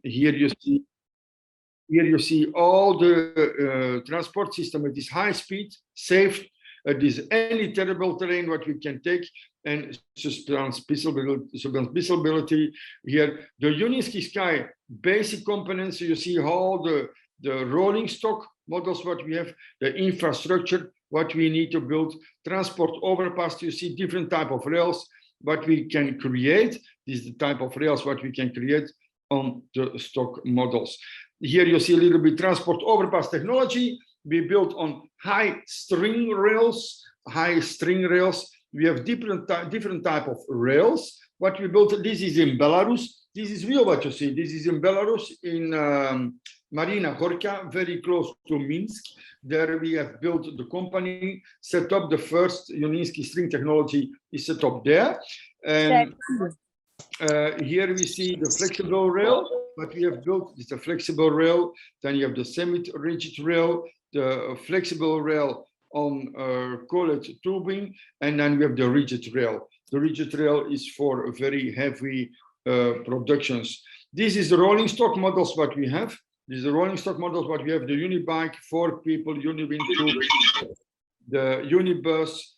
here you see all the transport system. It is high speed, safe. It is any terrible terrain what we can take, and transmissibility. Here, the Uniski Sky basic components. You see all the rolling stock models what we have, the infrastructure what we need to build, transport overpass. You see different type of rails what we can create. This is the type of rails what we can create on the stock models. Here you see a little bit transport overpass technology. We built on high string rails. We have different type of rails. What we built, this is in Belarus. This is real what you see. This is in Belarus, in Marina Gorka, very close to Minsk. There we have built the company, set up the first Uniski string technology is set up there. And here we see the flexible rail. What we have built is a flexible rail. Then you have the semi-rigid rail, the flexible rail on coiled tubing, and then we have the rigid rail. The rigid rail is for very heavy productions. This is the rolling stock models what we have. This is the rolling stock models what we have. The Unibike, 4 people, Uniwind 2, the Unibus,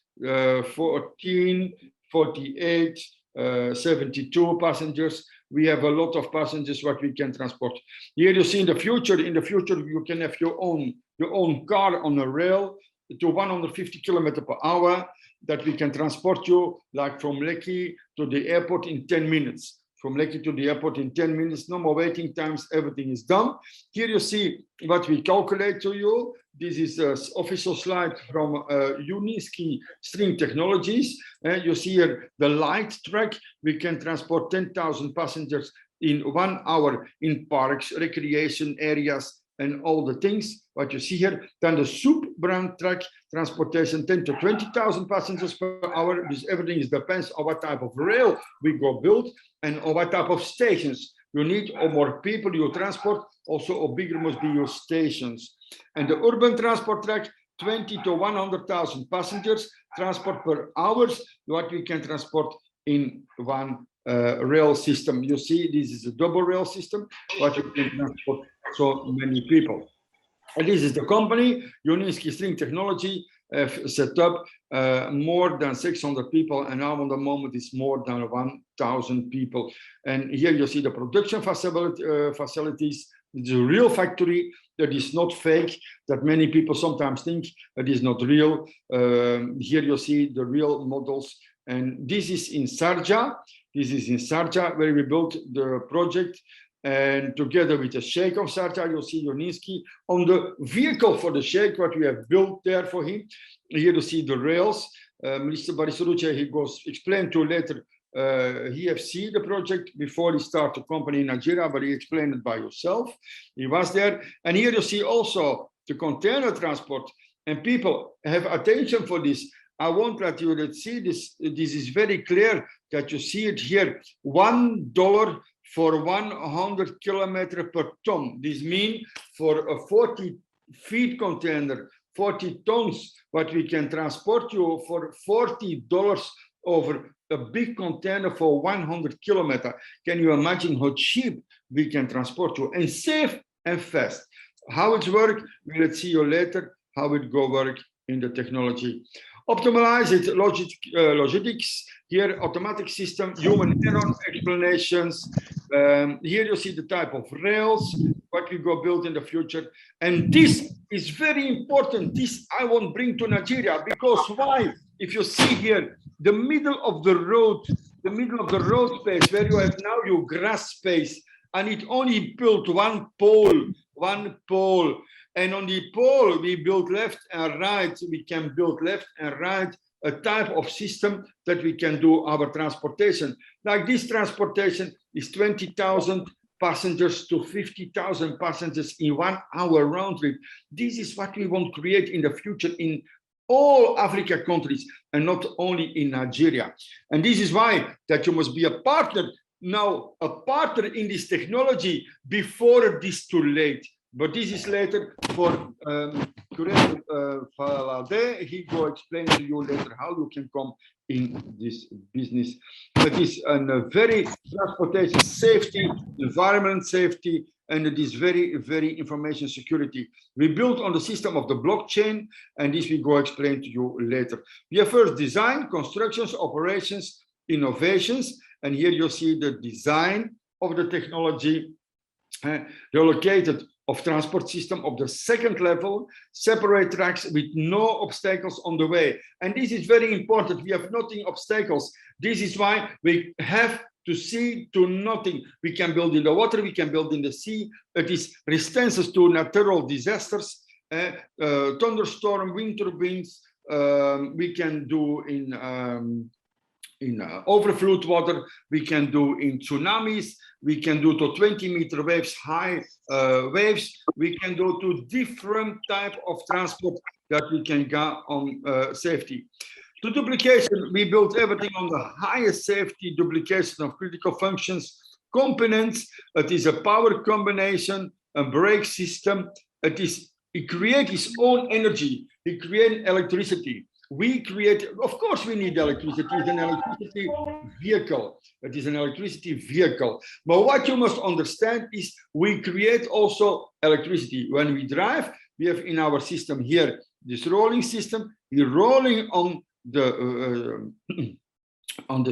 14, 48, 72 passengers. We have a lot of passengers what we can transport. Here you see in the future you can have your own car on a rail to 150 km/h that we can transport you, like from Lekki to the airport in 10 minutes. From Lekki to the airport in 10 minutes, no more waiting times, everything is done. Here you see what we calculate to you. This is an official slide from Uniski String Technologies. You see here the light track. We can transport 10,000 passengers in 1 hour in parks, recreation areas, and all the things what you see here. Then the sub-brand track transportation, 10 to 20,000 passengers per hour. This everything is depends on what type of rail we go build and on what type of stations you need, or more people you transport. Also, or bigger must be your stations. And the urban transport track, 20 to 100,000 passengers transport per hour. What we can transport in one rail system. You see, this is a double rail system, what you can transport so many people. And this is the company, Uniski String Technology, set up more than 600 people, and now on the moment it's more than 1,000 people. And here you see the production facilities. It's a real factory that is not fake, that many people sometimes think it is not real. Here you see the real models. And this is in Sharjah. This is in Sharjah where we built the project. And together with the Sheikh of Sharjah, you'll see Uniski on the vehicle for the Sheikh, what we have built there for him. Here you see the rails. Mr. Barisaruche, he goes explain to later. He have seen the project before he started the company in Nigeria, but he explained it by himself. He was there. And here you see also the container transport. And people have attention for this. I want that you would see this. This is very clear that you see it here. $1 for 100 kilometers per ton. This means for a 40 feet container, 40 tons, what we can transport you for $40 over a big container for 100 kilometers. Can you imagine how cheap we can transport you, and safe and fast? How it works, we'll see you later, how it go work in the technology. Optimize it, logistics, here automatic system, human error explanations. Here you see the type of rails, what we go build in the future. And this is very important. This I won't bring to Nigeria, because why? If you see here, the middle of the road space, where you have now your grass space, and it only built one pole. And on the pole, we build left and right. We can build left and right, a type of system that we can do our transportation. Like this transportation is 20,000 passengers to 50,000 passengers in 1 hour round trip. This is what we want to create in the future in all Africa countries, and not only in Nigeria. And this is why that you must be a partner now, a partner in this technology before it is too late. But this is later for Falade. He will explain to you later how you can come in this business. It is a very transportation safety, environment safety, and it is very, very information security. We built on the system of the blockchain, and this we go explain to you later. We have first design, constructions, operations, innovations, and here you see the design of the technology, relocated of transport system of the second level, separate tracks with no obstacles on the way. And this is very important. We have nothing obstacles. This is why we have to see to nothing. We can build in the water, we can build in the sea. It is resistance to natural disasters, thunderstorm, wind turbines. We can do in overflow water, we can do in tsunamis, we can do to 20-meter waves, high waves, we can do to different type of transport that we can get on safety. To duplication, we built everything on the highest safety duplication of critical functions, components. It is a power combination, a brake system. It creates its own energy. It creates electricity. We create, of course, we need electricity. It's an electricity vehicle. It is an electricity vehicle. But what you must understand is we create also electricity. When we drive, we have in our system here this rolling system. We're rolling on the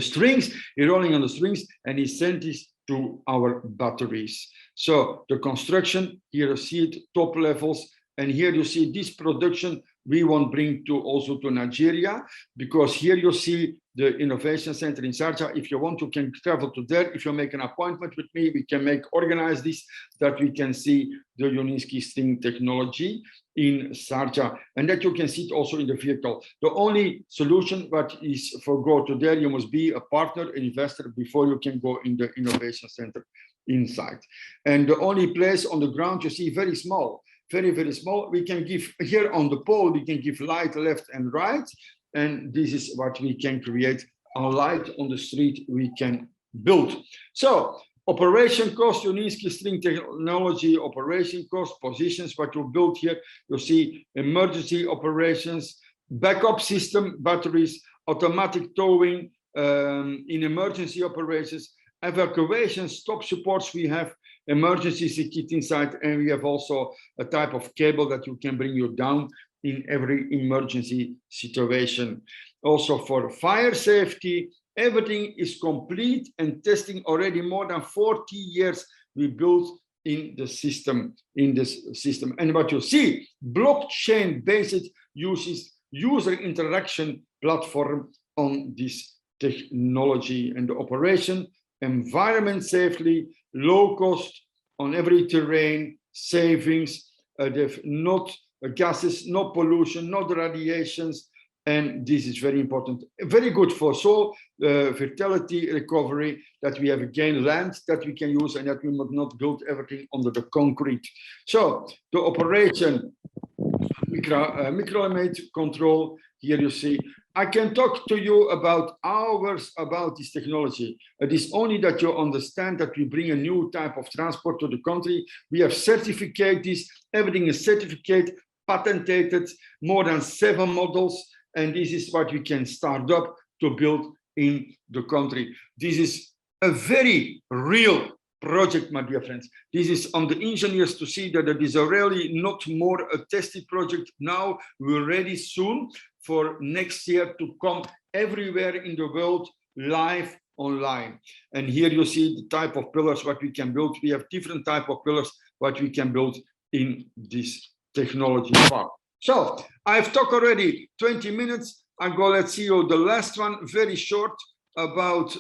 strings. We're rolling on the strings, and he sent this to our batteries. So the construction here, you see it top levels, and here you see this production. We want bring to also to Nigeria, because here you see the innovation center in Sharjah. If you want, you can travel to there. If you make an appointment with me, we can organize this, that we can see the Uninsky string technology in Sharjah, and that you can see it also in the vehicle. The only solution that is for go to there, you must be a partner, an investor, before you can go in the innovation center inside. And the only place on the ground you see very small. Very, very small. We can give here on the pole, we can give light left and right. And this is what we can create. A light on the street we can build. So operation cost, Uninsky string technology, operation cost, positions, what you build here. You see emergency operations, backup system, batteries, automatic towing, in emergency operations, evacuation, stop supports we have, emergency kit inside, and we have also a type of cable that you can bring you down in every emergency situation. Also for fire safety, everything is complete and testing already more than 40 years we built in the system, And what you see, blockchain-based uses user interaction platform on this technology, and the operation, environment safely, low cost on every terrain, savings, they've not gases, no pollution, not radiations, and this is very important. Very good for soil fertility recovery, that we have again land that we can use, and that we must not build everything under the concrete. So the operation, microelement control, here you see. I can talk to you about hours about this technology. It is only that you understand that we bring a new type of transport to the country. We have certificated this. Everything is certificated, patented, more than 7 models. And this is what we can start up to build in the country. This is a very real project, my dear friends. This is on the engineers to see that it is a really not more a tested project. Now we're ready soon for next year to come everywhere in the world live online. And here you see the type of pillars what we can build. We have different type of pillars what we can build in this technology park. So I've talked already 20 minutes. I go, let's see you the last one, very short, about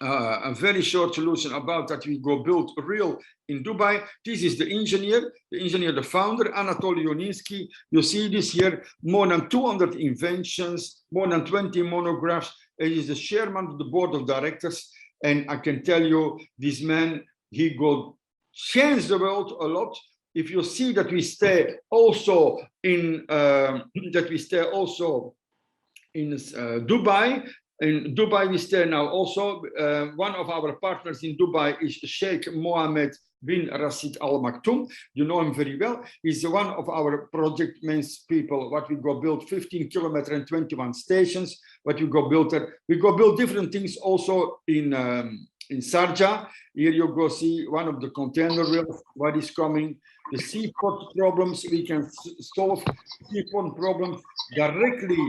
a very short solution about that we go build real in Dubai. This is the engineer, the founder, Anatoly Uninsky. You see this here, more than 200 inventions, more than 20 monographs. He is the chairman of the board of directors. And I can tell you, this man, he go change the world a lot. If you see that we stay also in Dubai, In Dubai, we stay now also. One of our partners in Dubai is Sheikh Mohammed bin Rashid Al Maktoum. You know him very well. He's one of our project men's people. What we go build 15 kilometers and 21 stations. What you go build there. We go build different things also in Sharjah. Here you go see one of the container rails, what is coming. The seaport problems, we can solve seaport problems directly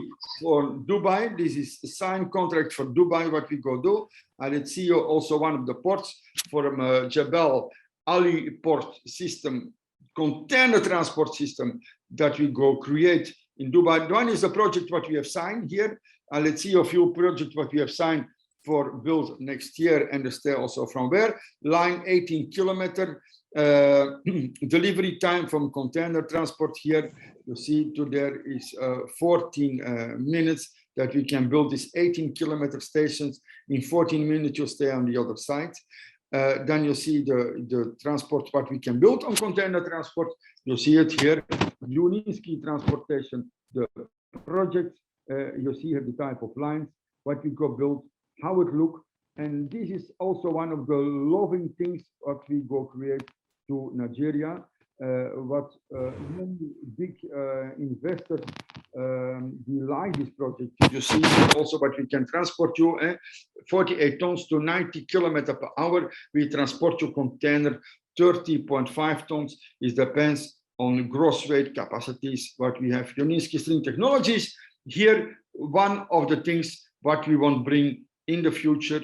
for Dubai. This is a signed contract for Dubai, what we go do. And let's see also one of the ports from Jebel Ali port system, container transport system that we go create in Dubai. One is a project what we have signed here. And let's see a few projects what we have signed for build next year, and stay also from where. Line 18 kilometer. Delivery time from container transport here, you see to there is 14 minutes that we can build these 18-kilometer stations. In 14 minutes you stay on the other side. Then you see the transport what we can build on container transport. You see it here, Uninsky transportation, the project. You see here the type of lines, what we go build, how it look. And this is also one of the loving things what we go create to Nigeria, what many big investors they like this project. You see also what we can transport you, 48 tons to 90 kilometers per hour. We transport you container 30.5 tons. It depends on gross weight capacities. What we have Uninsky String Technologies here. One of the things what we want to bring in the future.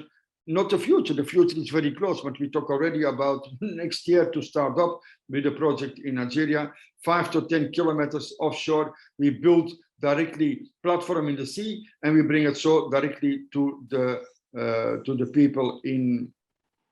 Not the future is very close, but we talk already about next year to start up with a project in Nigeria, 5 to 10 kilometers offshore. We build directly platform in the sea, and we bring it so directly to the people in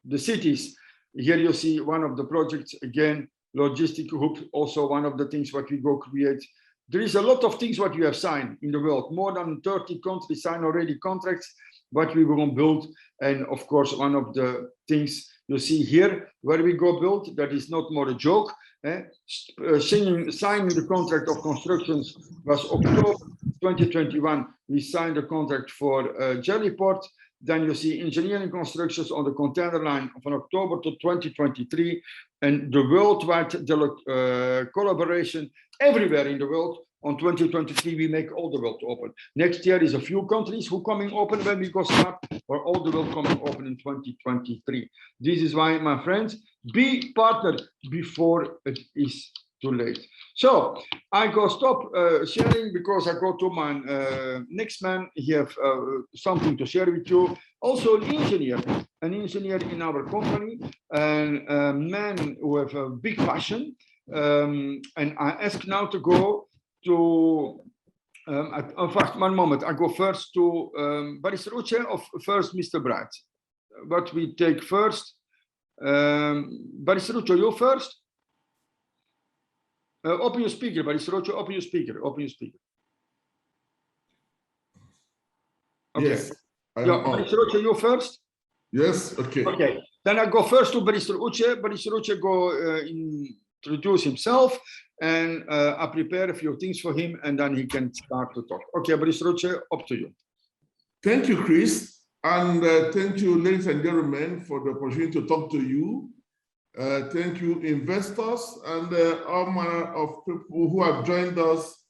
the cities. Here you see one of the projects, again, logistic hub, also one of the things what we go create. There is a lot of things what we have signed in the world. More than 30 countries sign already contracts, what we will build. And of course, one of the things you see here, where we go build, that is not more a joke. Signing the contract of constructions was October 2021. We signed the contract for Jellyport. Then you see engineering constructions on the container line from October to 2023. And the worldwide collaboration everywhere in the world. On 2023, we make all the world open. Next year is a few countries who coming open when we go start, or all the world coming open in 2023. This is why, my friends, be partner before it is too late. So I go stop sharing because I go to my next man. He have something to share with you. Also an engineer in our company, and a man who have a big passion. And I ask now to go to first, one moment. I go first to Baris Ruche or first Mr. Bright? What we take first? Baris Ruche, you first? Open your speaker, Baris Ruche, open your speaker. Okay. Yes. Baris Ruche, you first? Yes, okay. Okay. Then I go first to Baris Ruche. Baris Ruche go introduce himself, and I prepare a few things for him, and then he can start to talk. Okay, Baris Ruche, up to you. Thank you, Chris, and thank you, ladies and gentlemen, for the opportunity to talk to you. Thank you, investors, and all manner of people who have joined us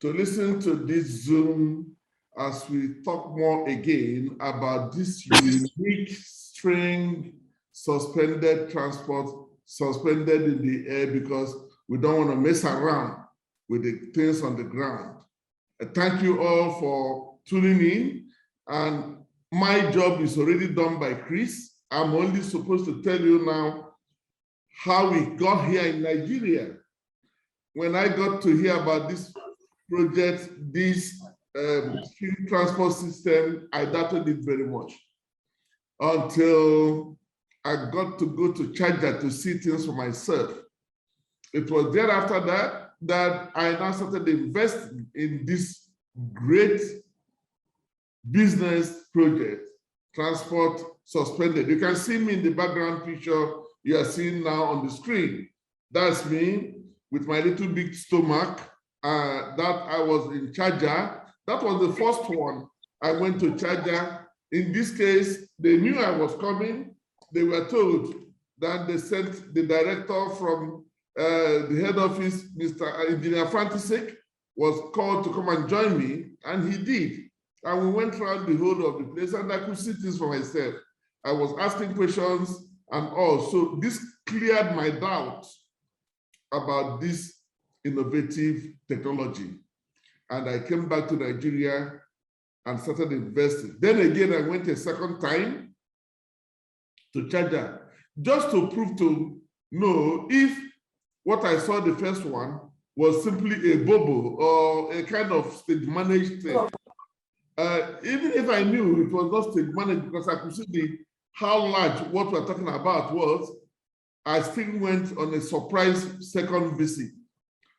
to listen to this Zoom as we talk more again about this unique string suspended transport, suspended in the air, because we don't want to mess around with the things on the ground. Thank you all for tuning in. And my job is already done by Chris. I'm only supposed to tell you now how we got here in Nigeria. When I got to hear about this project, this transport system, I doubted it very much until I got to go to Charger to see things for myself. It was thereafter that I now started investing in this great business project, transport suspended. You can see me in the background picture you are seeing now on the screen. That's me with my little big stomach that I was in Charger. That was the first one I went to Charger. In this case, they knew I was coming. They were told that they sent the director from the head office, Mr. Engineer Fantasek, was called to come and join me, and he did. And we went around the whole of the place, and I could see things for myself. I was asking questions and all. So this cleared my doubts about this innovative technology. And I came back to Nigeria and started investing. Then again, I went a second time to Charger, just to prove to know if what I saw the first one was simply a bubble or a kind of stage managed thing. Even if I knew it was not stage managed, because I could see how large what we're talking about was, I still went on a surprise second visit.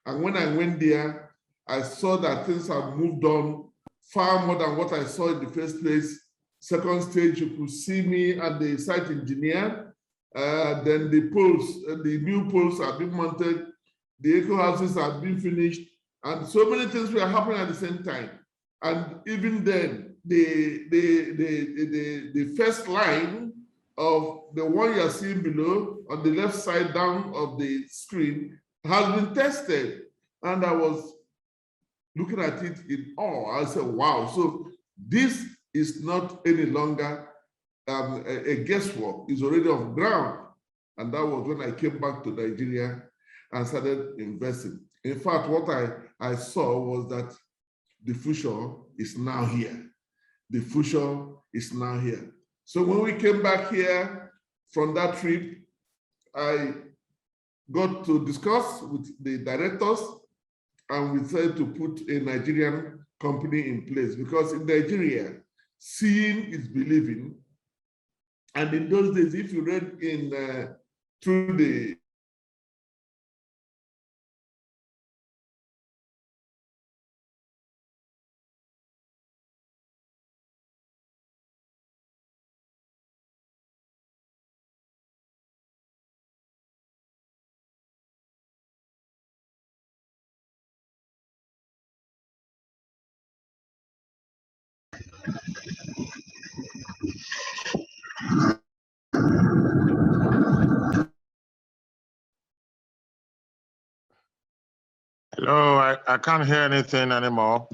And when I went there, I saw that things have moved on far more than what I saw in the first place. Second stage, you could see me and the site engineer. Then the poles, the new poles have been mounted. The eco houses have been finished. And so many things were happening at the same time. And even then, the first line of the one you're seeing below on the left side down of the screen has been tested. And I was looking at it in awe. I said, wow, so this is not any longer a guesswork. It's already off ground. And that was when I came back to Nigeria and started investing. In fact, what I saw was that the future is now here. The future is now here. So when we came back here from that trip, I got to discuss with the directors, and we decided to put a Nigerian company in place, because in Nigeria, seeing is believing. And in those days, if you read in through the Hello, I can't hear anything anymore.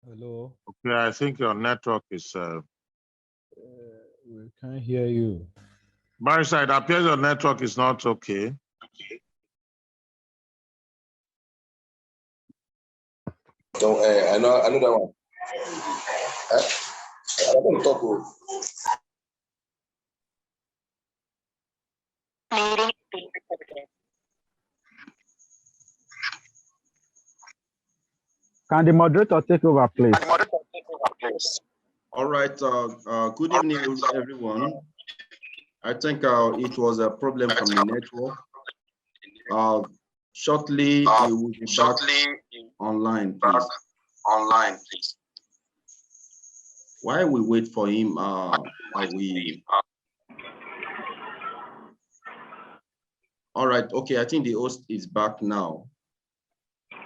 Hello. Okay, I think your network is. We can't hear you. Barrister, it appears your network is not okay. So I know that one. I don't want to talk. Can the moderator take over, please? All right. Good evening, everyone. I think it was a problem from the network. Shortly, we will be back online, please. While we wait for him, all right. Okay, I think the host is back now.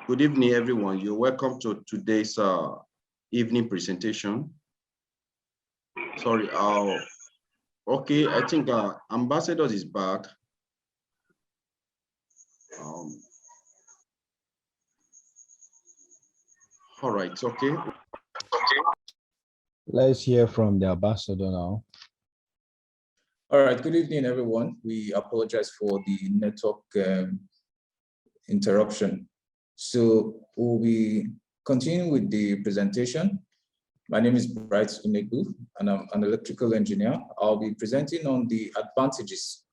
Good evening, everyone. You're welcome to today's evening presentation. Sorry. Okay, I think Ambassador is back. All right. Okay. Let's hear from the ambassador now. All right, good evening, everyone. We apologize for the network interruption. So we'll be continuing with the presentation. My name is Bright Unegu, and I'm an electrical engineer. I'll be presenting on the advantages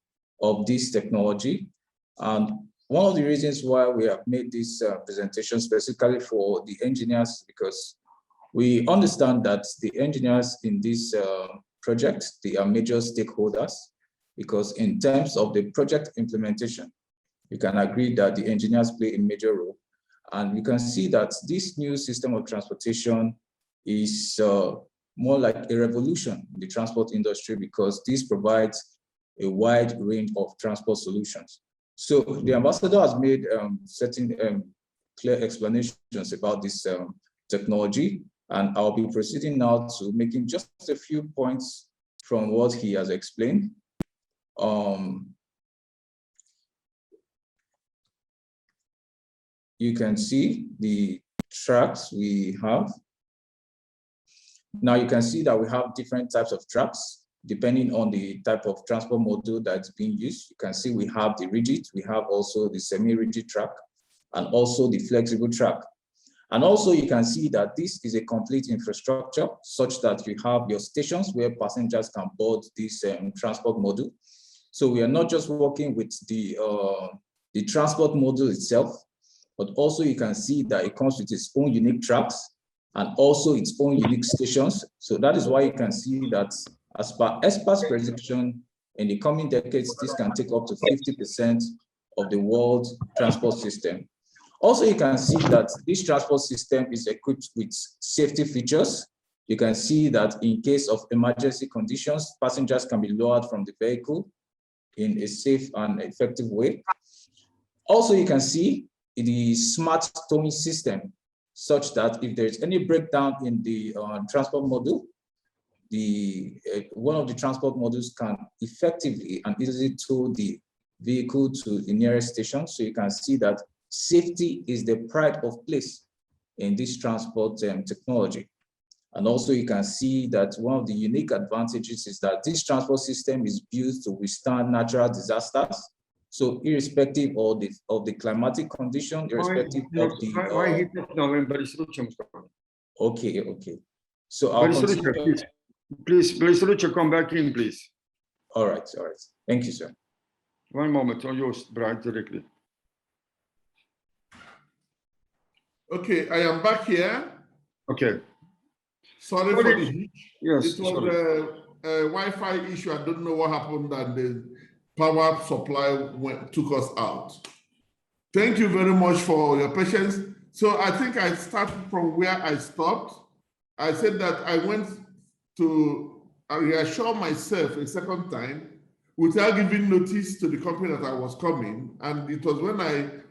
of this technology. And one of the reasons why we have made this presentation specifically for the engineers, because we understand that the engineers in this project, they are major stakeholders, because in terms of the project implementation, you can agree that the engineers play a major role. And you can see that this new system of transportation is more like a revolution in the transport industry, because this provides a wide range of transport solutions. So the ambassador has made certain clear explanations about this technology. And I'll be proceeding now to making just a few points from what he has explained. You can see the tracks we have. Now you can see that we have different types of tracks depending on the type of transport model that's being used. You can see we have the rigid, we have also the semi-rigid track, and also the flexible track. And also you can see that this is a complete infrastructure such that you have your stations where passengers can board this transport model. So we are not just working with the transport model itself, but also you can see that it comes with its own unique tracks and also its own unique stations. So that is why you can see that as per experts' prediction, in the coming decades, this can take up to 50% of the world transport system. Also, you can see that this transport system is equipped with safety features. You can see that in case of emergency conditions, passengers can be lowered from the vehicle in a safe and effective way. Also, you can see the smart towing system, such that if there's any breakdown in the transport model, one of the transport models can effectively and easily tow the vehicle to the nearest station. So you can see that safety is the pride of place in this transport technology. And also you can see that one of the unique advantages is that this transport system is built to withstand natural disasters. So irrespective of the climatic condition, irrespective of the okay. So I'll continue. Please, Lucio, come back in, please. All right. Thank you, sir. One moment, on yours, Brian, directly. Okay, I am back here. Okay. Sorry for the hitch. Yes, it was a Wi-Fi issue. I don't know what happened, and the power supply took us out. Thank you very much for your patience. So I think I started from where I stopped. I said that I went to reassure myself a second time without giving notice to the company that I was coming. And it was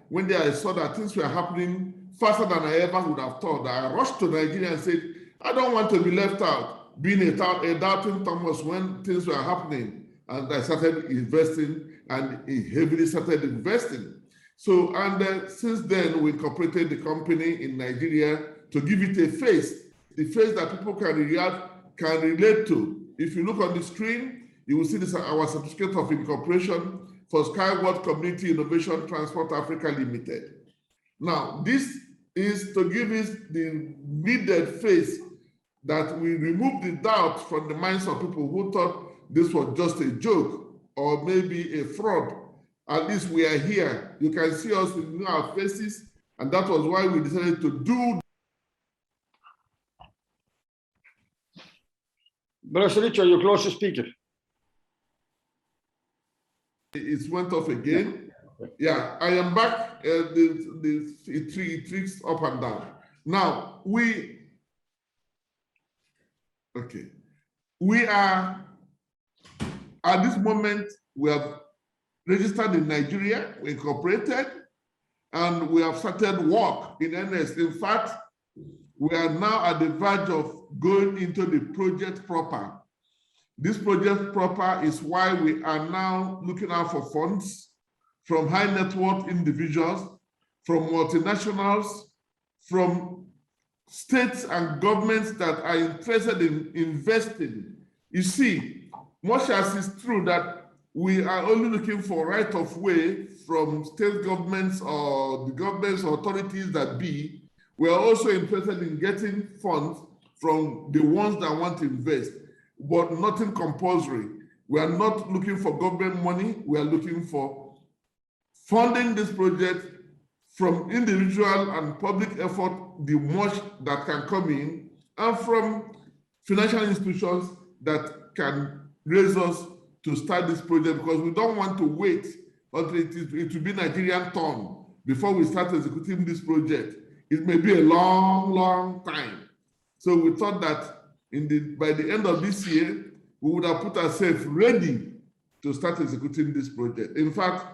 when I saw that things were happening faster than I ever would have thought. I rushed to Nigeria and said, I don't want to be left out, being a doubting Thomas when things were happening. And I started investing and heavily started investing. So, and since then, we incorporated the company in Nigeria to give it a face, the face that people can relate to. If you look on the screen, you will see this, our certificate of incorporation for Skyward Community Innovation Transport Africa Limited. Now, this is to give us the needed face that we remove the doubt from the minds of people who thought this was just a joke or maybe a fraud. At least we are here. You can see us in our faces, and that was why we decided to do. Brother Richard, you close the speaker. It went off again. Yeah, I am back. It tricks up and down. Now, we are, at this moment, we have registered in Nigeria, we incorporated, and we have started work in earnest. In fact, we are now at the verge of going into the project proper. This project proper is why we are now looking out for funds from high net worth individuals, from multinationals, from states and governments that are interested in investing. You see, much as it's true that we are only looking for right of way from state governments or the governments or authorities that be, we are also interested in getting funds from the ones that want to invest, but nothing compulsory. We are not looking for government money. We are looking for funding this project from individual and public effort, the much that can come in, and from financial institutions that can raise us to start this project, because we don't want to wait until it will be Nigerian turn before we start executing this project. It may be a long, long time. So we thought that by the end of this year, we would have put ourselves ready to start executing this project. In fact,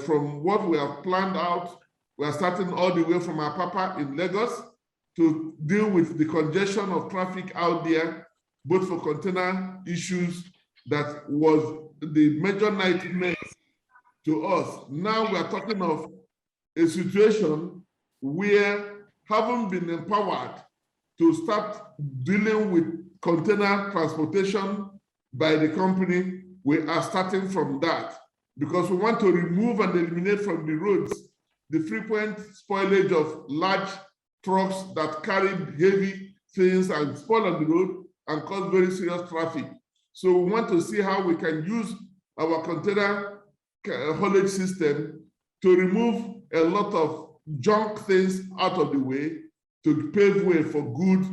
from what we have planned out, We are starting all the way from Apapa in Lagos to deal with the congestion of traffic out there, both for container issues that was the major nightmare to us. Now we are talking of a situation where, having been empowered to start dealing with container transportation by the company, we are starting from that because we want to remove and eliminate from the roads the frequent spoilage of large trucks that carry heavy things and spoil on the road and cause very serious traffic. So we want to see how we can use our container haulage system to remove a lot of junk things out of the way to pave way for good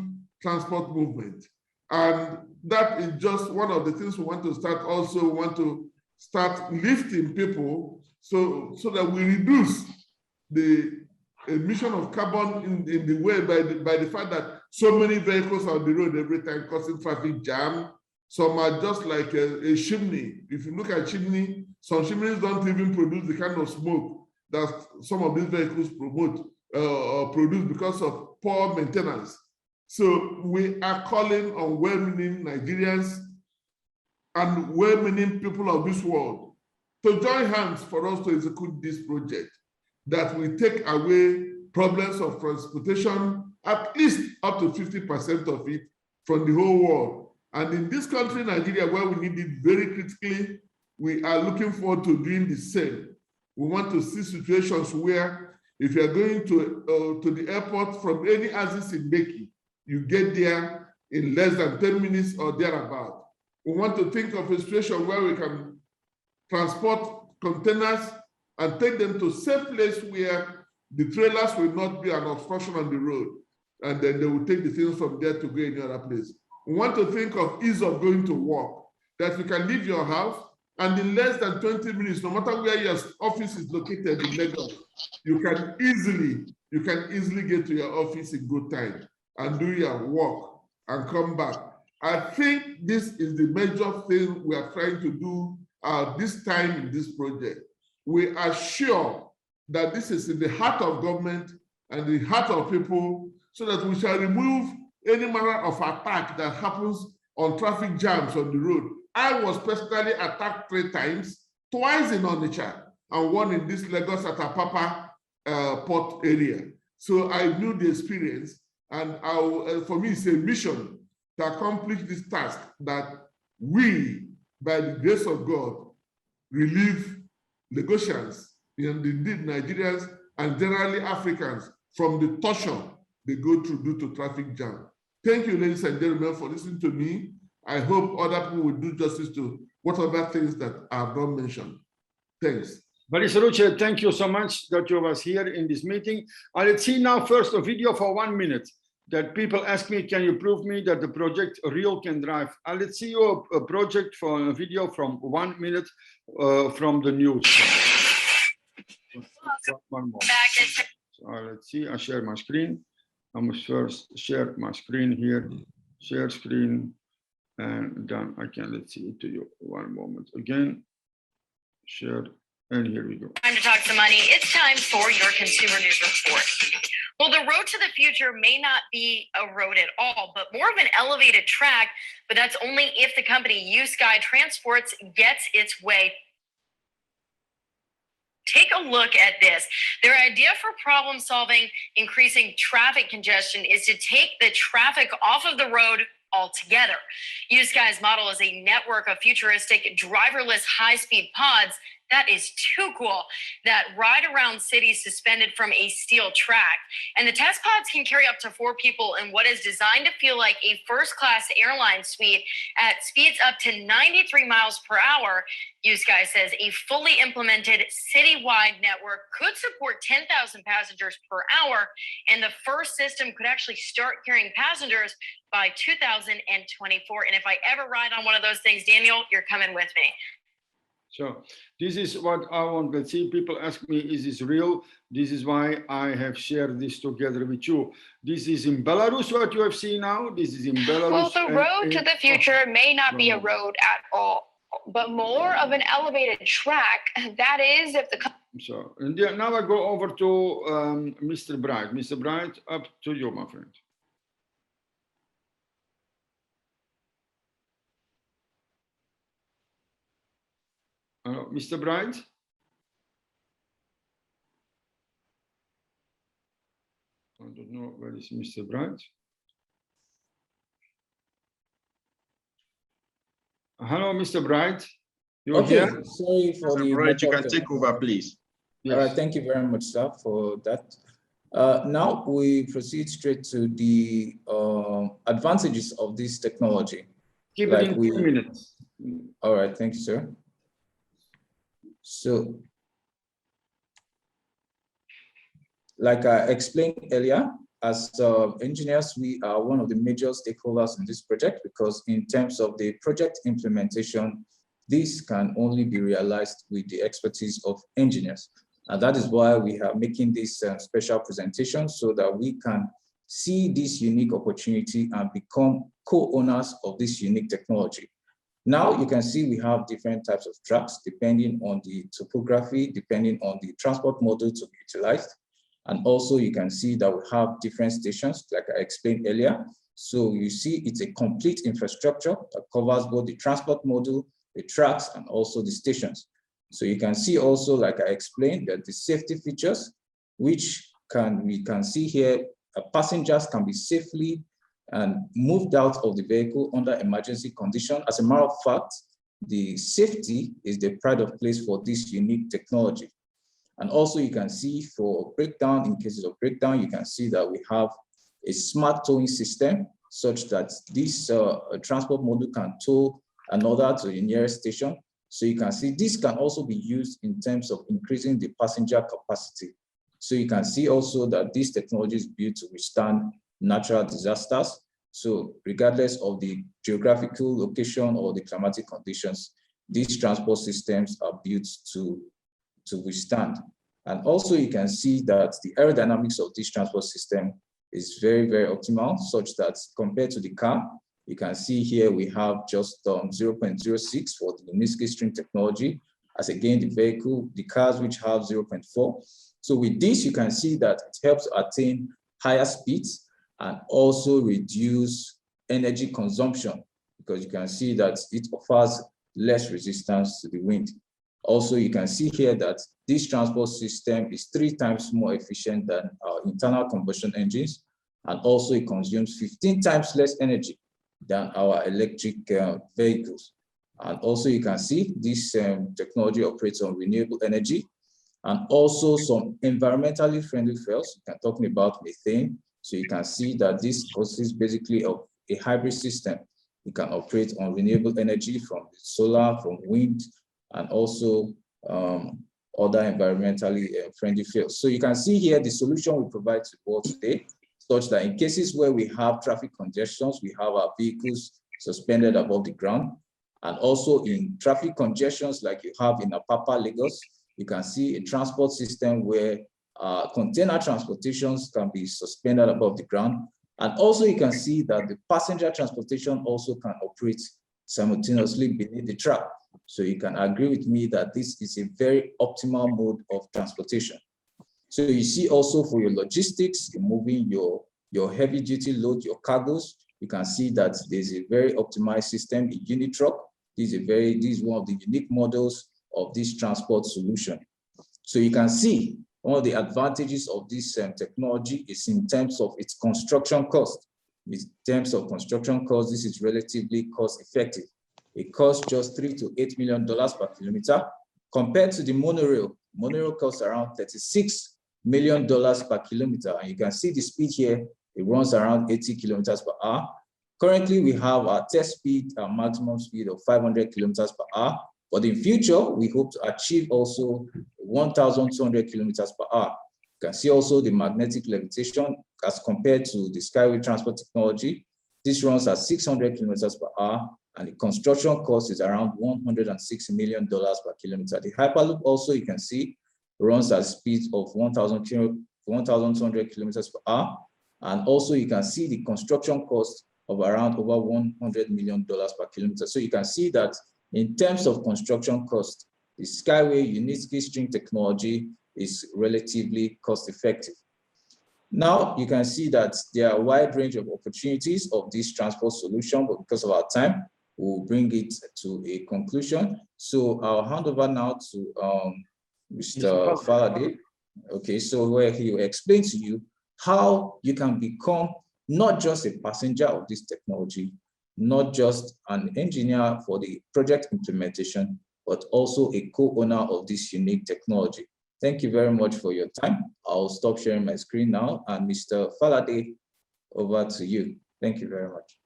transport movement. And that is just one of the things we want to start. Also, we want to start lifting people so that we reduce the emission of carbon in the way by the fact that so many vehicles are on the road every time causing traffic jam. Some are just like a chimney. If you look at chimney, some chimneys don't even produce the kind of smoke that some of these vehicles produce because of poor maintenance. So we are calling on well-meaning Nigerians and well-meaning people of this world to join hands for us to execute this project that will take away problems of transportation, at least up to 50% of it from the whole world. And in this country, Nigeria, where we need it very critically, we are looking forward to doing the same. We want to see situations where if you're going to the airport from any axis in Lekki, you get there in less than 10 minutes or thereabout. We want to think of a situation where we can transport containers and take them to a safe place where the trailers will not be an obstruction on the road, and then they will take the things from there to go any other place. We want to think of ease of going to work, that you can leave your house and in less than 20 minutes, no matter where your office is located in Lagos, you can easily get to your office in good time and do your work and come back. I think this is the major thing we are trying to do this time in this project. We are sure that this is in the heart of government and the heart of people, so that we shall remove any manner of attack that happens on traffic jams on the road. I was personally attacked 3 times, twice in Onitsha and one in this Lagos at Apapa port area. So I knew the experience, and for me it's a mission to accomplish this task, that we, by the grace of God, relieve Lagosians and indeed Nigerians and generally Africans from the torture they go through due to traffic jam. Thank you, ladies and gentlemen, for listening to me. I hope other people will do justice to whatever things that I have not mentioned. Thanks. Barisaruche, thank you so much that you was here in this meeting. Let's see now first a video for 1 minute that people ask me, can you prove me that the project real can drive? Let's see you a project for a video from 1 minute from the news. One more. So let's see, I share my screen. I must first share my screen here, share screen, and then I can, let's see it to you. 1 moment again, share, and here we go. Time to talk some money. It's time for your Consumer News Report. Well, the road to the future may not be a road at all, but more of an elevated track, but that's only if the company U-Sky Transports gets its way. Take a look at this. Their idea for problem solving, increasing traffic congestion, is to take the traffic off of the road altogether. U-Sky's model is a network of futuristic driverless high-speed pods that is too cool, that ride around cities suspended from a steel track. And the test pods can carry up to 4 people in what is designed to feel like a first-class airline suite at speeds up to 93 miles per hour. U-Sky says a fully implemented citywide network could support 10,000 passengers per hour, and the first system could actually start carrying passengers by 2024. And if I ever ride on one of those things, Daniel, you're coming with me. So this is what I want to see. People ask me, is this real? This is why I have shared this together with you. This is in Belarus, what you have seen now. This is in Belarus. Well, the road to the future may not be a road at all. but more of an elevated track. That is if the So, and now I go over to Mr. Bright. Mr. Bright, up to you, my friend. Mr. Bright? I don't know, where is Mr. Bright? Hello, Mr. Bright. You're Okay, here? sorry for the Bright, you can network. take over, please. Yes. All right, thank you very much, sir, for that. Now we proceed straight to the advantages of this technology. Keep Like it in 10 minutes. All right, thank you, sir. So, like I explained earlier, as engineers, we are one of the major stakeholders in this project because in terms of the project implementation, this can only be realized with the expertise of engineers. And that is why we are making this special presentation so that we can see this unique opportunity and become co-owners of this unique technology. Now you can see we have different types of tracks depending on the topography, depending on the transport model to be utilized. And also you can see that we have different stations, like I explained earlier. So you see it's a complete infrastructure that covers both the transport model, the tracks, and also the stations. So you can see also, like I explained, that the safety features, which we can see here, passengers can be safely and moved out of the vehicle under emergency condition. As a matter of fact, the safety is the pride of place for this unique technology. And also you can see for breakdown, in cases of breakdown, you can see that we have a smart towing system such that this transport model can tow another to the nearest station. So you can see this can also be used in terms of increasing the passenger capacity. So you can see also that this technology is built to withstand natural disasters. So regardless of the geographical location or the climatic conditions, these transport systems are built to withstand. And also you can see that the aerodynamics of this transport system is very, very optimal, such that compared to the car, you can see here we have just 0.06 for the Uniski string technology, as again the vehicle, the cars which have 0.4. So with this, you can see that it helps attain higher speeds and also reduce energy consumption, because you can see that it offers less resistance to the wind. Also, you can see here that this transport system is 3 times more efficient than our internal combustion engines, and also it consumes 15 times less energy than our electric vehicles. And also you can see this technology operates on renewable energy and also some environmentally friendly fuels. We're talking about methane. So you can see that this consists basically of a hybrid system. You can operate on renewable energy from solar, from wind, and also other environmentally friendly fuels. So you can see here the solution we provide to the world today, such that in cases where we have traffic congestions, we have our vehicles suspended above the ground. And also in traffic congestions like you have in Apapa, Lagos, you can see a transport system where container transportations can be suspended above the ground. And also you can see that the passenger transportation also can operate simultaneously beneath the track. So you can agree with me that this is a very optimal mode of transportation. So you see also for your logistics, in moving your heavy duty load, your cargos, you can see that there's a very optimized system in Unitruck. This is one of the unique models of this transport solution. So you can see one of the advantages of this technology is in terms of its construction cost. In terms of construction cost, this is relatively cost effective. It costs just $3 to $8 million per kilometer compared to the monorail. Monorail costs around $36 million per kilometer. And you can see the speed here, it runs around 80 kilometers per hour. Currently, we have our test speed, our maximum speed of 500 kilometers per hour. But in future, we hope to achieve also 1,200 kilometers per hour. You can see also the magnetic levitation as compared to the skyway transport technology. This runs at 600 kilometers per hour, and the construction cost is around $106 million per kilometer. The Hyperloop also, you can see, runs at speeds of 1,200 kilometers per hour. And also you can see the construction cost of around over $100 million per kilometer. So you can see that In terms of construction cost, the Skyway unique string technology is relatively cost effective. Now you can see that there are a wide range of opportunities of this transport solution, but because of our time, we'll bring it to a conclusion. So I'll hand over now to Mr. Faraday. Okay, so where he will explain to you how you can become not just a passenger of this technology, not just an engineer for the project implementation, but also a co-owner of this unique technology. Thank you very much for your time. I'll stop sharing my screen now, and Mr. Faraday, over to you. Thank you very much.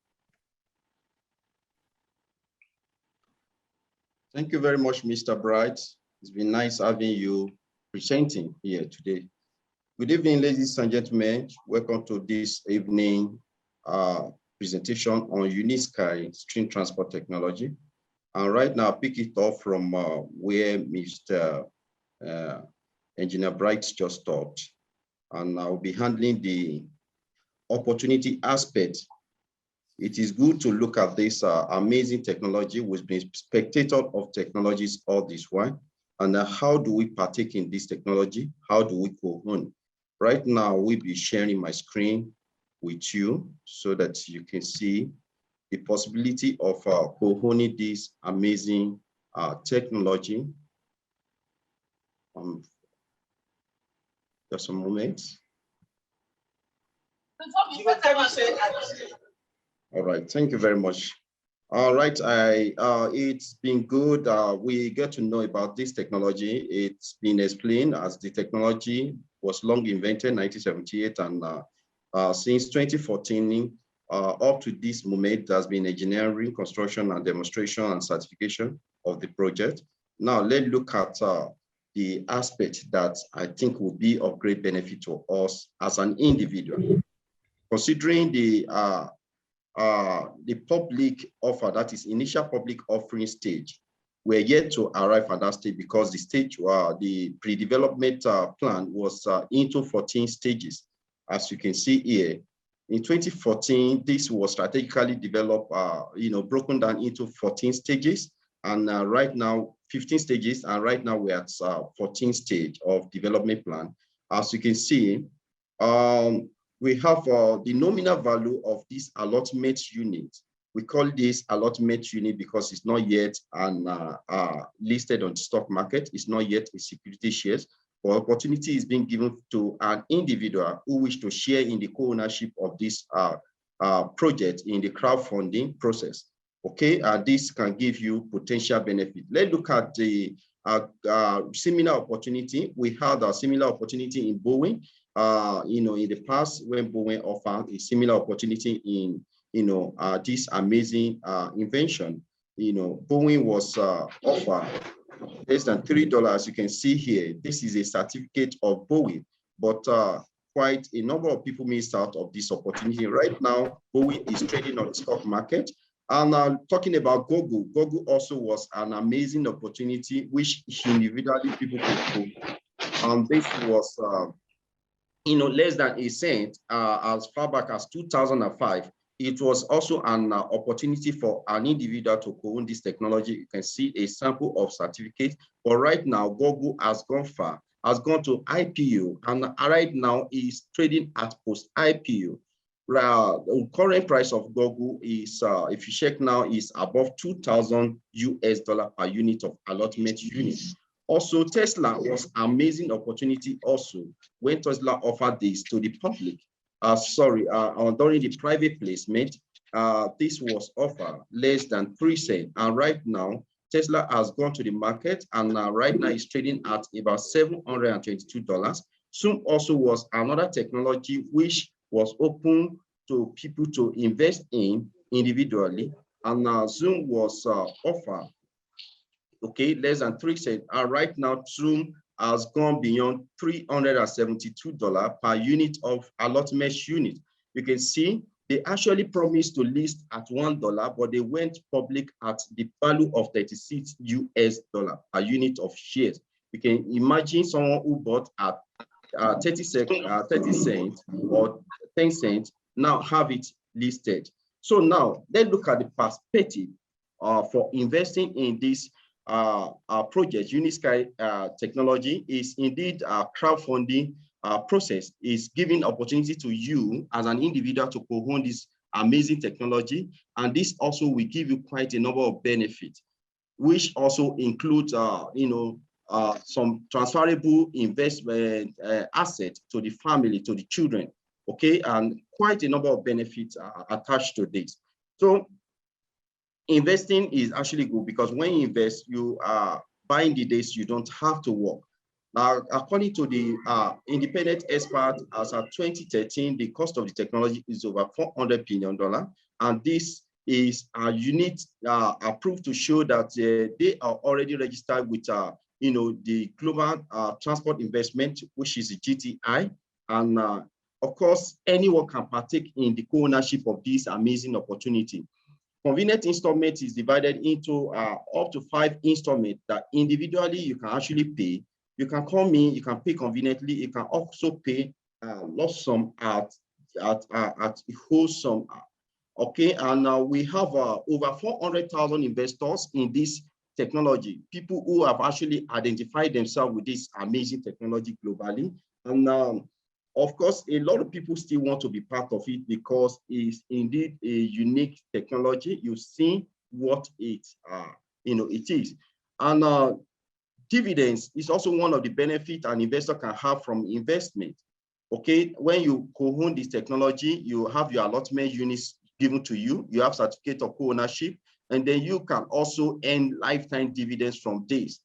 Thank you very much, Mr. Bright. It's been nice having you presenting here today. Good evening, ladies and gentlemen. Welcome to this evening presentation on Unisky Stream Transport Technology. And right now, I'll pick it off from where Mr. Engineer Bright just stopped. And I'll be handling the opportunity aspect. It is good to look at this amazing technology. We've been spectator of technologies all this while. And how do we partake in this technology? How do we co-own? Right now, we'll be sharing my screen with you so that you can see the possibility of co-owning this amazing technology. Just a moment. All right, thank you very much. All right, it's been good. We get to know about this technology. It's been explained as the technology was long invented, 1978, and since 2014, up to this moment, there's been engineering, construction, and demonstration and certification of the project. Now, let's look at the aspect that I think will be of great benefit to us as an individual. Considering the public offer, that is initial public offering stage, we're yet to arrive at that stage because the stage, the pre-development plan was into 14 stages. As you can see here, in 2014, this was strategically developed, broken down into 14 stages, and right now 15 stages, and right now we're at 14 stage of development plan. As you can see, we have the nominal value of this allotment unit. We call this allotment unit because it's not yet listed on the stock market. It's not yet a security shares. But opportunity is being given to an individual who wish to share in the co-ownership of this project in the crowdfunding process. Okay, this can give you potential benefit. Let's look at the similar opportunity. We had a similar opportunity in Boeing. In the past, when Boeing offered a similar opportunity in this amazing invention, Boeing was offered less than $3. As you can see here, this is a certificate of Boeing, but quite a number of people missed out of this opportunity. Right now, Boeing is trading on the stock market. And talking about Google, Google also was an amazing opportunity which individually people could go. And this was, less than a cent as far back as 2005. It was also an opportunity for an individual to co-own this technology. You can see a sample of certificate. But right now, Google has gone far, has gone to IPO, and right now is trading at post-IPO. The current price of Google is, if you check now, is above $2,000 per unit of allotment unit. Also, Tesla was an amazing opportunity also when Tesla offered this to the public. During the private placement, this was offered less than 3 cents. And right now, Tesla has gone to the market and right now is trading at about $722. Zoom also was another technology which was open to people to invest in individually. And Zoom was offered, less than 3 cents. And right now, Zoom has gone beyond $372 per unit of allotment unit. You can see they actually promised to list at $1, but they went public at the value of $36 per unit of shares. You can imagine someone who bought at 30 cents or 10 cents now have it listed. So now let's look at the perspective for investing in this project, Unisky technology, is indeed a crowdfunding process. Is giving opportunity to you as an individual to co-own this amazing technology, and this also will give you quite a number of benefits, which also includes, some transferable investment assets to the family, to the children, okay, and quite a number of benefits are attached to this. So investing is actually good because when you invest, you are buying the days you don't have to work. Now, according to the independent expert, as of 2013, the cost of the technology is over $400 billion, and this is a unit approved to show that they are already registered with the Global Transport Investment, which is the GTI, and of course, anyone can partake in the co-ownership of this amazing opportunity. Convenient installment is divided into up to 5 installments that individually you can actually pay. You can come in, you can pay conveniently, you can also pay lump sum at whole sum. Okay, and we have over 400,000 investors in this technology, people who have actually identified themselves with this amazing technology globally. And of course, a lot of people still want to be part of it because it's indeed a unique technology. You see what it is. And dividends is also one of the benefits an investor can have from investment. Okay, when you co-own this technology, you have your allotment units given to you, you have certificate of co-ownership, and then you can also earn lifetime dividends from this.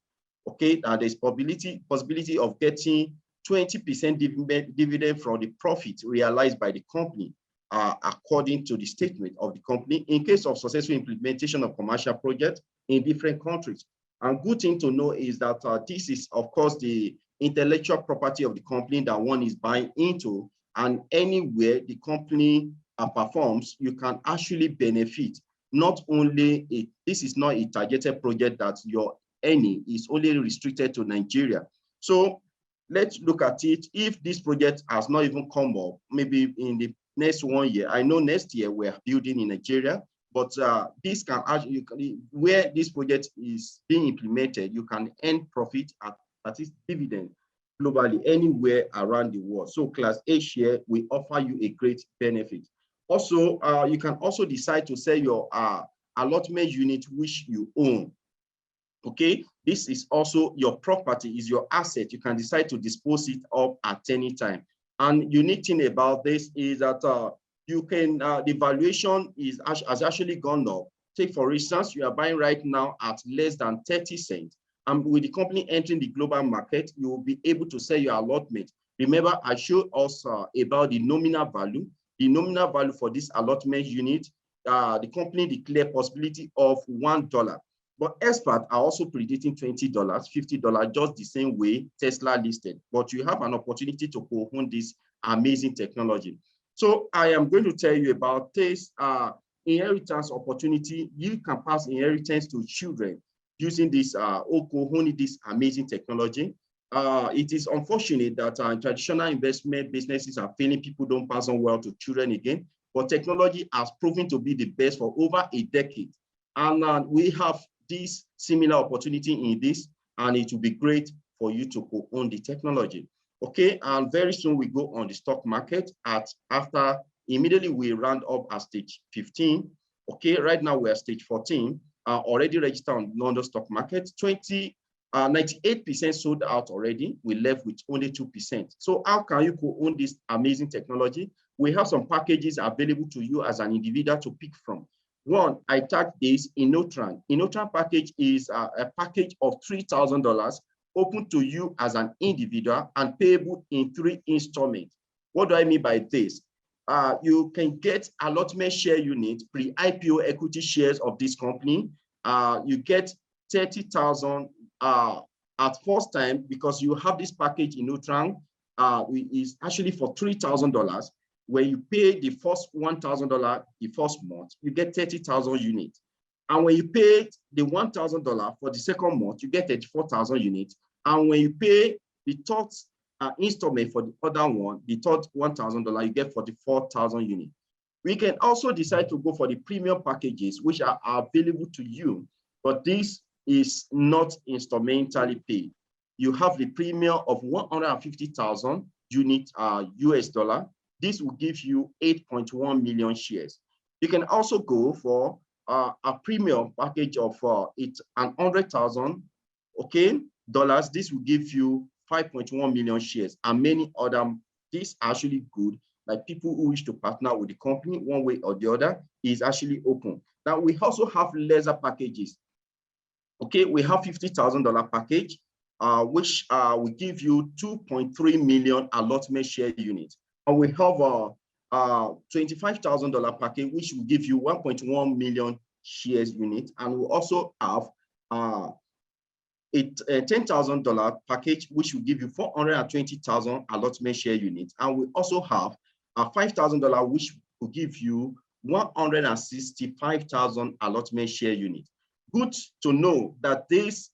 Okay, and there's possibility of getting 20% dividend from the profit realized by the company, according to the statement of the company, in case of successful implementation of commercial projects in different countries. And good thing to know is that this is, of course, the intellectual property of the company that one is buying into, and anywhere the company performs, you can actually benefit. Not only this is not a targeted project that your earning is only restricted to Nigeria. So let's look at it. If this project has not even come up, maybe in the next 1 year, I know next year we're building in Nigeria, but this can actually, where this project is being implemented, you can earn profit at its dividend globally anywhere around the world. So Class A share will offer you a great benefit. Also, you can also decide to sell your allotment unit which you own. Okay, this is also your property, is your asset. You can decide to dispose it of at any time. And unique thing about this is that you can, the valuation has actually gone up. Take for instance, you are buying right now at less than 30 cents. And with the company entering the global market, you will be able to sell your allotment. Remember, I showed us about the nominal value. The nominal value for this allotment unit, the company declared possibility of $1. But experts are also predicting $20, $50, just the same way Tesla listed. But you have an opportunity to co-own this amazing technology. So I am going to tell you about this inheritance opportunity. You can pass inheritance to children using this co-owning this amazing technology. It is unfortunate that traditional investment businesses are failing. People don't pass on wealth to children again, but technology has proven to be the best for over a decade. And we have this similar opportunity in this, and it will be great for you to co-own the technology. Okay, and very soon we go on the stock market after immediately we round up at stage 15. Okay, right now we're at stage 14, already registered on London stock market. 98% sold out already. We left with only 2%. So how can you co-own this amazing technology? We have some packages available to you as an individual to pick from. One, I tag this Inotran. Inotran package is a package of $3,000 open to you as an individual and payable in 3 installments. What do I mean by this? You can get allotment share unit, pre-IPO equity shares of this company. You get 30,000 at first time because you have this package in Inotran. Is actually for $3,000. When you pay the first $1,000 the first month, you get 30,000 units. And when you pay the $1,000 for the second month, you get 34,000 units. And when you pay the third installment for the other one, the third $1,000, you get 44,000 units. We can also decide to go for the premium packages, which are available to you, but this is not instrumentally paid. You have the premium of 150,000 unit US dollar. This will give you 8.1 million shares. You can also go for a premium package of it's 100,000, okay, dollars. This will give you 5.1 million shares, and many other. This actually good. Like people who wish to partner with the company one way or the other is actually open. Now we also have lesser packages. Okay, we have $50,000 package, which will give you 2.3 million allotment share units. And we have a $25,000 package, which will give you 1.1 million shares units. And we also have a $10,000 package, which will give you 420,000 allotment share units. And we also have a $5,000, which will give you 165,000 allotment share units. Good to know that these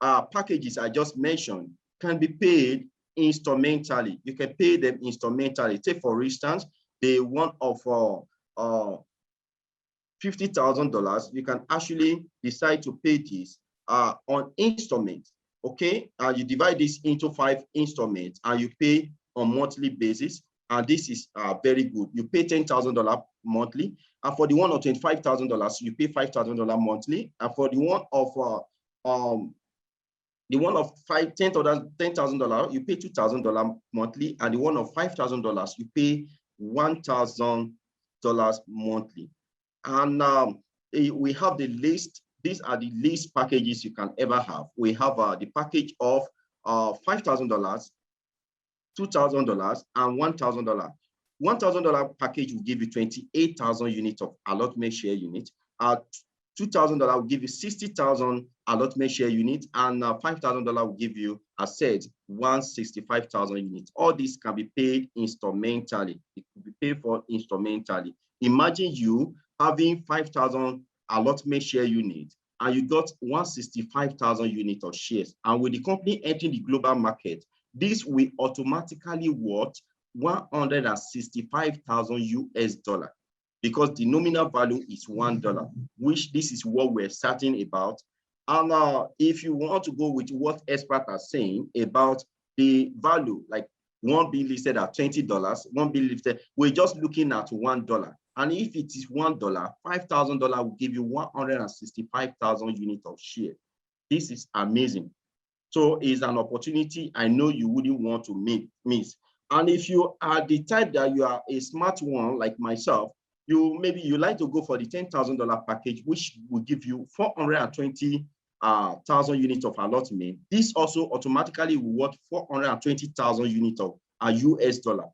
packages I just mentioned can be paid instrumentally. You can pay them instrumentally. Take, for instance, the one of $50,000. You can actually decide to pay this on instruments. Okay, you divide this into 5 instruments and you pay on monthly basis. And this is very good. You pay $10,000 monthly, and for the one of $25,000, you pay $5,000 monthly. And for the one of $10,000, you pay $2,000 monthly, and the one of $5,000, you pay $1,000 monthly. And we have the list. These are the least packages you can ever have. We have the package of $5,000. $2,000 and $1,000. $1,000 package will give you 28,000 units of allotment share units. $2,000 will give you 60,000 allotment share units, and $5,000 will give you, as said, 165,000 units. All this can be paid instrumentally. It can be paid for instrumentally. Imagine you having 5,000 allotment share units, and you got 165,000 units of shares. And with the company entering the global market, this will automatically worth 165,000 US dollar, because the nominal value is $1, which this is what we're certain about. And if you want to go with what experts are saying about the value, like one being listed at $20, one being listed, we're just looking at $1. And if it is $1, $5,000 will give you 165,000 units of share. This is amazing. So it's an opportunity I know you wouldn't want to miss. And if you are the type that you are a smart one like myself, you like to go for the $10,000 package, which will give you 420,000 units of allotment. This also automatically will worth 420,000 units of US dollar.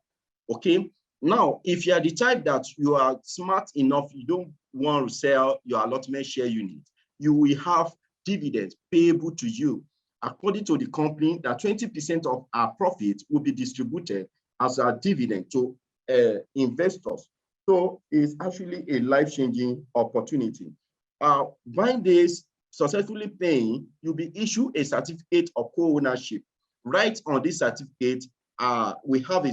Okay. Now, if you are the type that you are smart enough, you don't want to sell your allotment share unit, you will have dividends payable to you. According to the company, that 20% of our profit will be distributed as a dividend to investors. So it's actually a life-changing opportunity. Buying this, successfully paying, you'll be issued a certificate of co-ownership. Right on this certificate, we have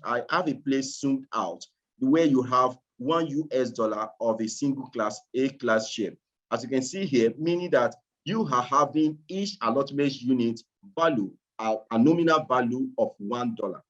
I have a place zoomed out where you have $1 US of a single class, A-class share. As you can see here, meaning that you are having each allotment unit value, a nominal value of $1.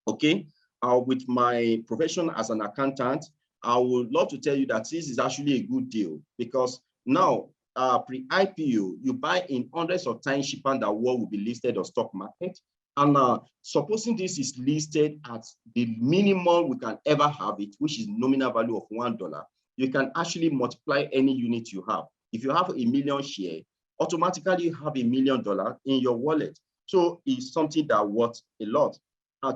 Okay, with my profession as an accountant, I would love to tell you that this is actually a good deal, because now pre-IPO, you buy in hundreds of times cheaper than what will be listed on stock market. And supposing this is listed at the minimum we can ever have it, which is nominal value of $1, you can actually multiply any unit you have. If you have 1 million share, automatically you have $1 million in your wallet. So it's something that worth a lot.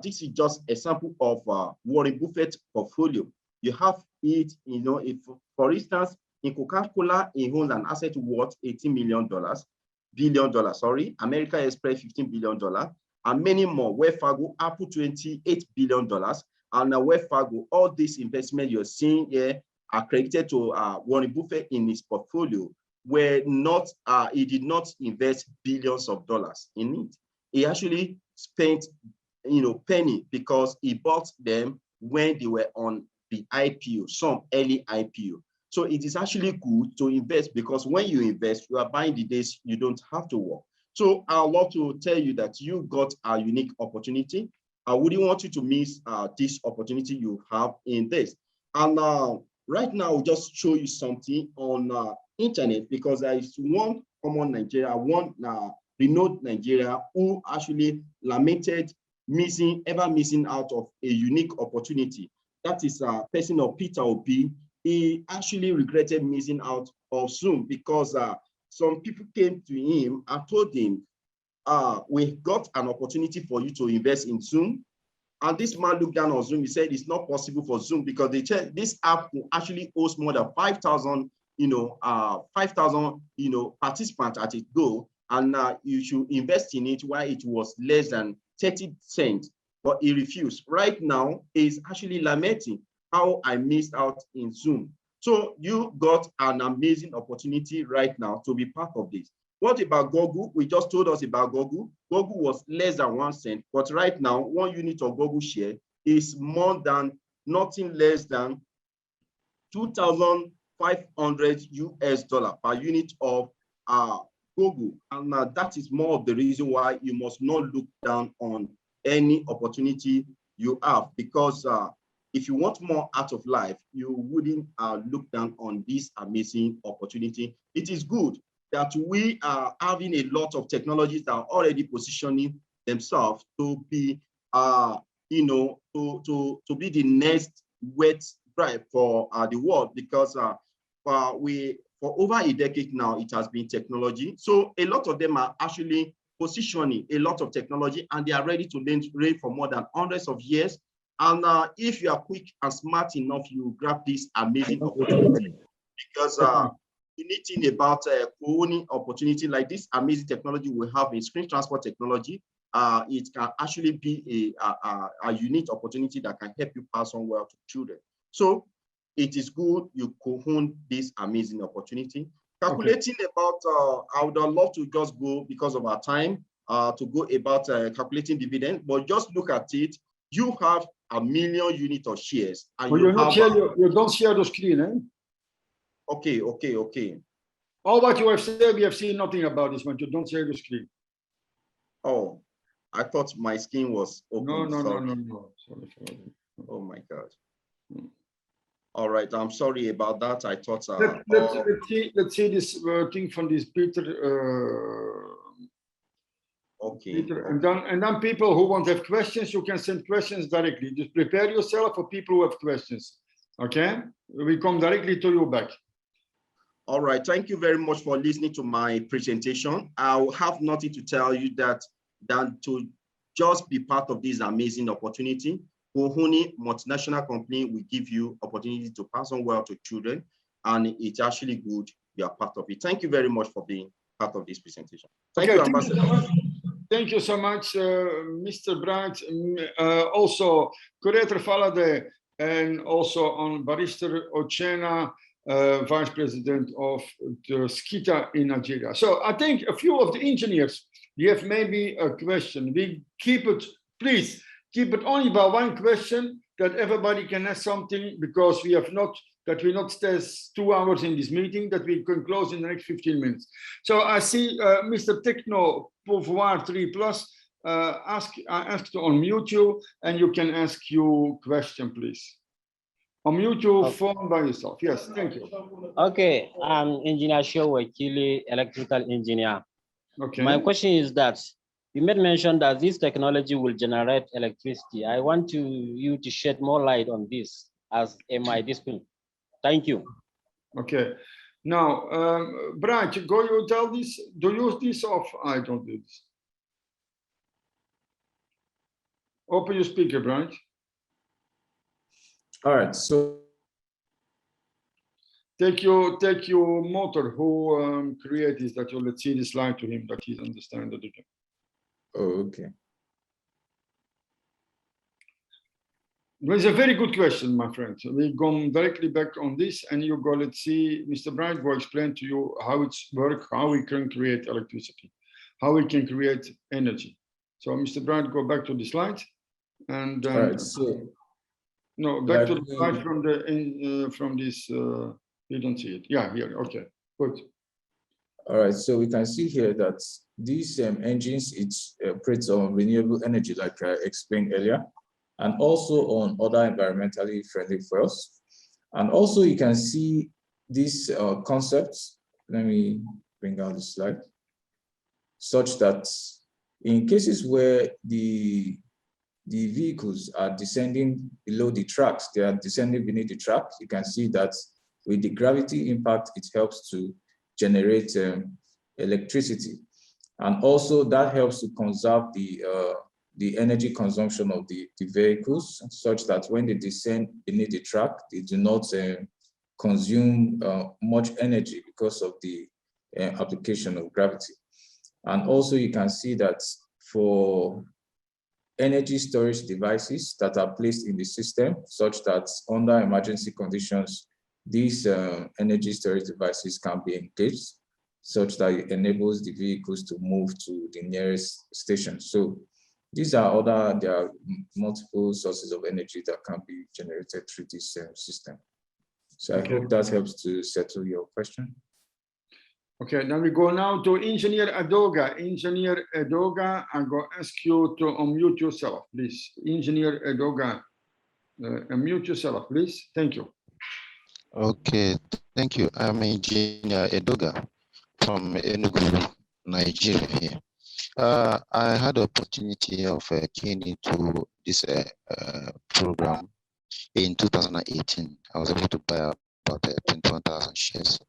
This is just a sample of Warren Buffett portfolio. You have it, if, for instance, in Coca-Cola, it owns an asset worth $18 billion, American Express $15 billion, and many more. Wells Fargo, Apple $28 billion, and Wells Fargo. All these investments you're seeing here are credited to Warren Buffett in his portfolio, where he did not invest billions of dollars in it. He actually spent penny, because he bought them when they were on the IPO, some early IPO. So it is actually good to invest, because when you invest, you are buying the days you don't have to work. So I love to tell you that you got a unique opportunity. I wouldn't want you to miss this opportunity you have in this. And right now, I'll just show you something on internet, because there is one common Nigeria, one renowned Nigeria who actually lamented missing out of a unique opportunity. That is a person of Peter Obi. He actually regretted missing out of Zoom, because some people came to him and told him, we got an opportunity for you to invest in Zoom. And this man looked down on Zoom. He said it's not possible for Zoom, because this app will actually host more than 5,000, 5,000, participants at its go, and you should invest in it while it was less than 30 cents. But he refused. Right now, he's actually lamenting how I missed out in Zoom. So you got an amazing opportunity right now to be part of this. What about Google? We just told us about Google. Google was less than 1 cent, but right now, 1 unit of Google share is more than nothing less than $2,500 US per unit of Google. And that is more of the reason why you must not look down on any opportunity you have, because if you want more out of life, you wouldn't look down on this amazing opportunity. It is good that we are having a lot of technologies that are already positioning themselves to be, to be the next wet drive for the world, because for over a decade now, it has been technology. So a lot of them are actually positioning a lot of technology, and they are ready to reign for more than hundreds of years. And if you are quick and smart enough, you grab this amazing opportunity, because anything about owning opportunity like this amazing technology we have in screen transport technology, it can actually be a unique opportunity that can help you pass on well to children. So it is good you own this amazing opportunity. Calculating about, I would love to just go, because of our time, to go about calculating dividend, but just look at it. You have 1 million units of shares. And well, you don't share the screen, eh? Okay. All what you have said, we have seen nothing about this one. You don't share the screen. Oh, I thought my screen was open. No. Sorry. Oh my God. All right, I'm sorry about that. I thought. Let's see this thing from this Peter. Okay. Peter, and then people who want to have questions, you can send questions directly. Just prepare yourself for people who have questions. Okay, we come directly to you back. All right, thank you very much for listening to my presentation. I will have nothing to tell you than to just be part of this amazing opportunity. Kohoni multinational company will give you opportunity to pass on well to children, and it's actually good you are part of it. Thank you very much for being part of this presentation. Thank you, Ambassador. Thank you so much, Mr. Bright. Also, Curator Falade, and also on Barrister Ochena, Vice President of the SKITA in Nigeria. So I think a few of the engineers, you have maybe a question. We keep it, please, keep it only by one question, that everybody can ask something, because we have not, that we not stay 2 hours in this meeting, that we can close in the next 15 minutes. So I see Mr. Techno Pouvoir 3+, I ask to unmute you, and you can ask your question, please. Unmute your phone by yourself. Yes, thank you. Okay, I'm Engineer Show Wakili, electrical engineer. Okay. My question is that you made mention that this technology will generate electricity. I want you to shed more light on this as my discipline. Thank you. Okay. Now, Bright, go you tell this, do you use this or I don't do this? Open your speaker, Bright. All right, so take your motor who created this, that you let's see the slide to him, that he understands the difference. Oh, okay. It's a very good question, my friend. We go directly back on this, and you go, let's see, Mr. Bright will explain to you how it's work, how we can create electricity, how we can create energy. So Mr. Bright, go back to the slide. And all right, so No, back to the Like, slide from this. You don't see it. Yeah, here. Okay, good. all right, so we can see here that these engines, it operates on renewable energy, like I explained earlier, and also on other environmentally friendly fuels. And also you can see these concepts. Let me bring out the slide, such that in cases where the vehicles are descending below the tracks, they are descending beneath the track, you can see that with the gravity impact, it helps to generate electricity. And also that helps to conserve the energy consumption of the vehicles, such that when they descend beneath the track, they do not consume much energy because of the application of gravity. And also you can see that for energy storage devices that are placed in the system, such that under emergency conditions, these energy storage devices can be engaged, such that it enables the vehicles to move to the nearest station. So these are there are multiple sources of energy that can be generated through this system. So I hope that helps to settle your question. Okay, now we go now to Engineer Adoga. Engineer Adoga, I'm going to ask you to unmute yourself, please. Engineer Adoga, unmute yourself, please. Thank you. Okay, thank you. I'm Engineer Adoga from Enugu, Nigeria. I had the opportunity of keying into this program in 2018. I was able to buy about 21,000 shares.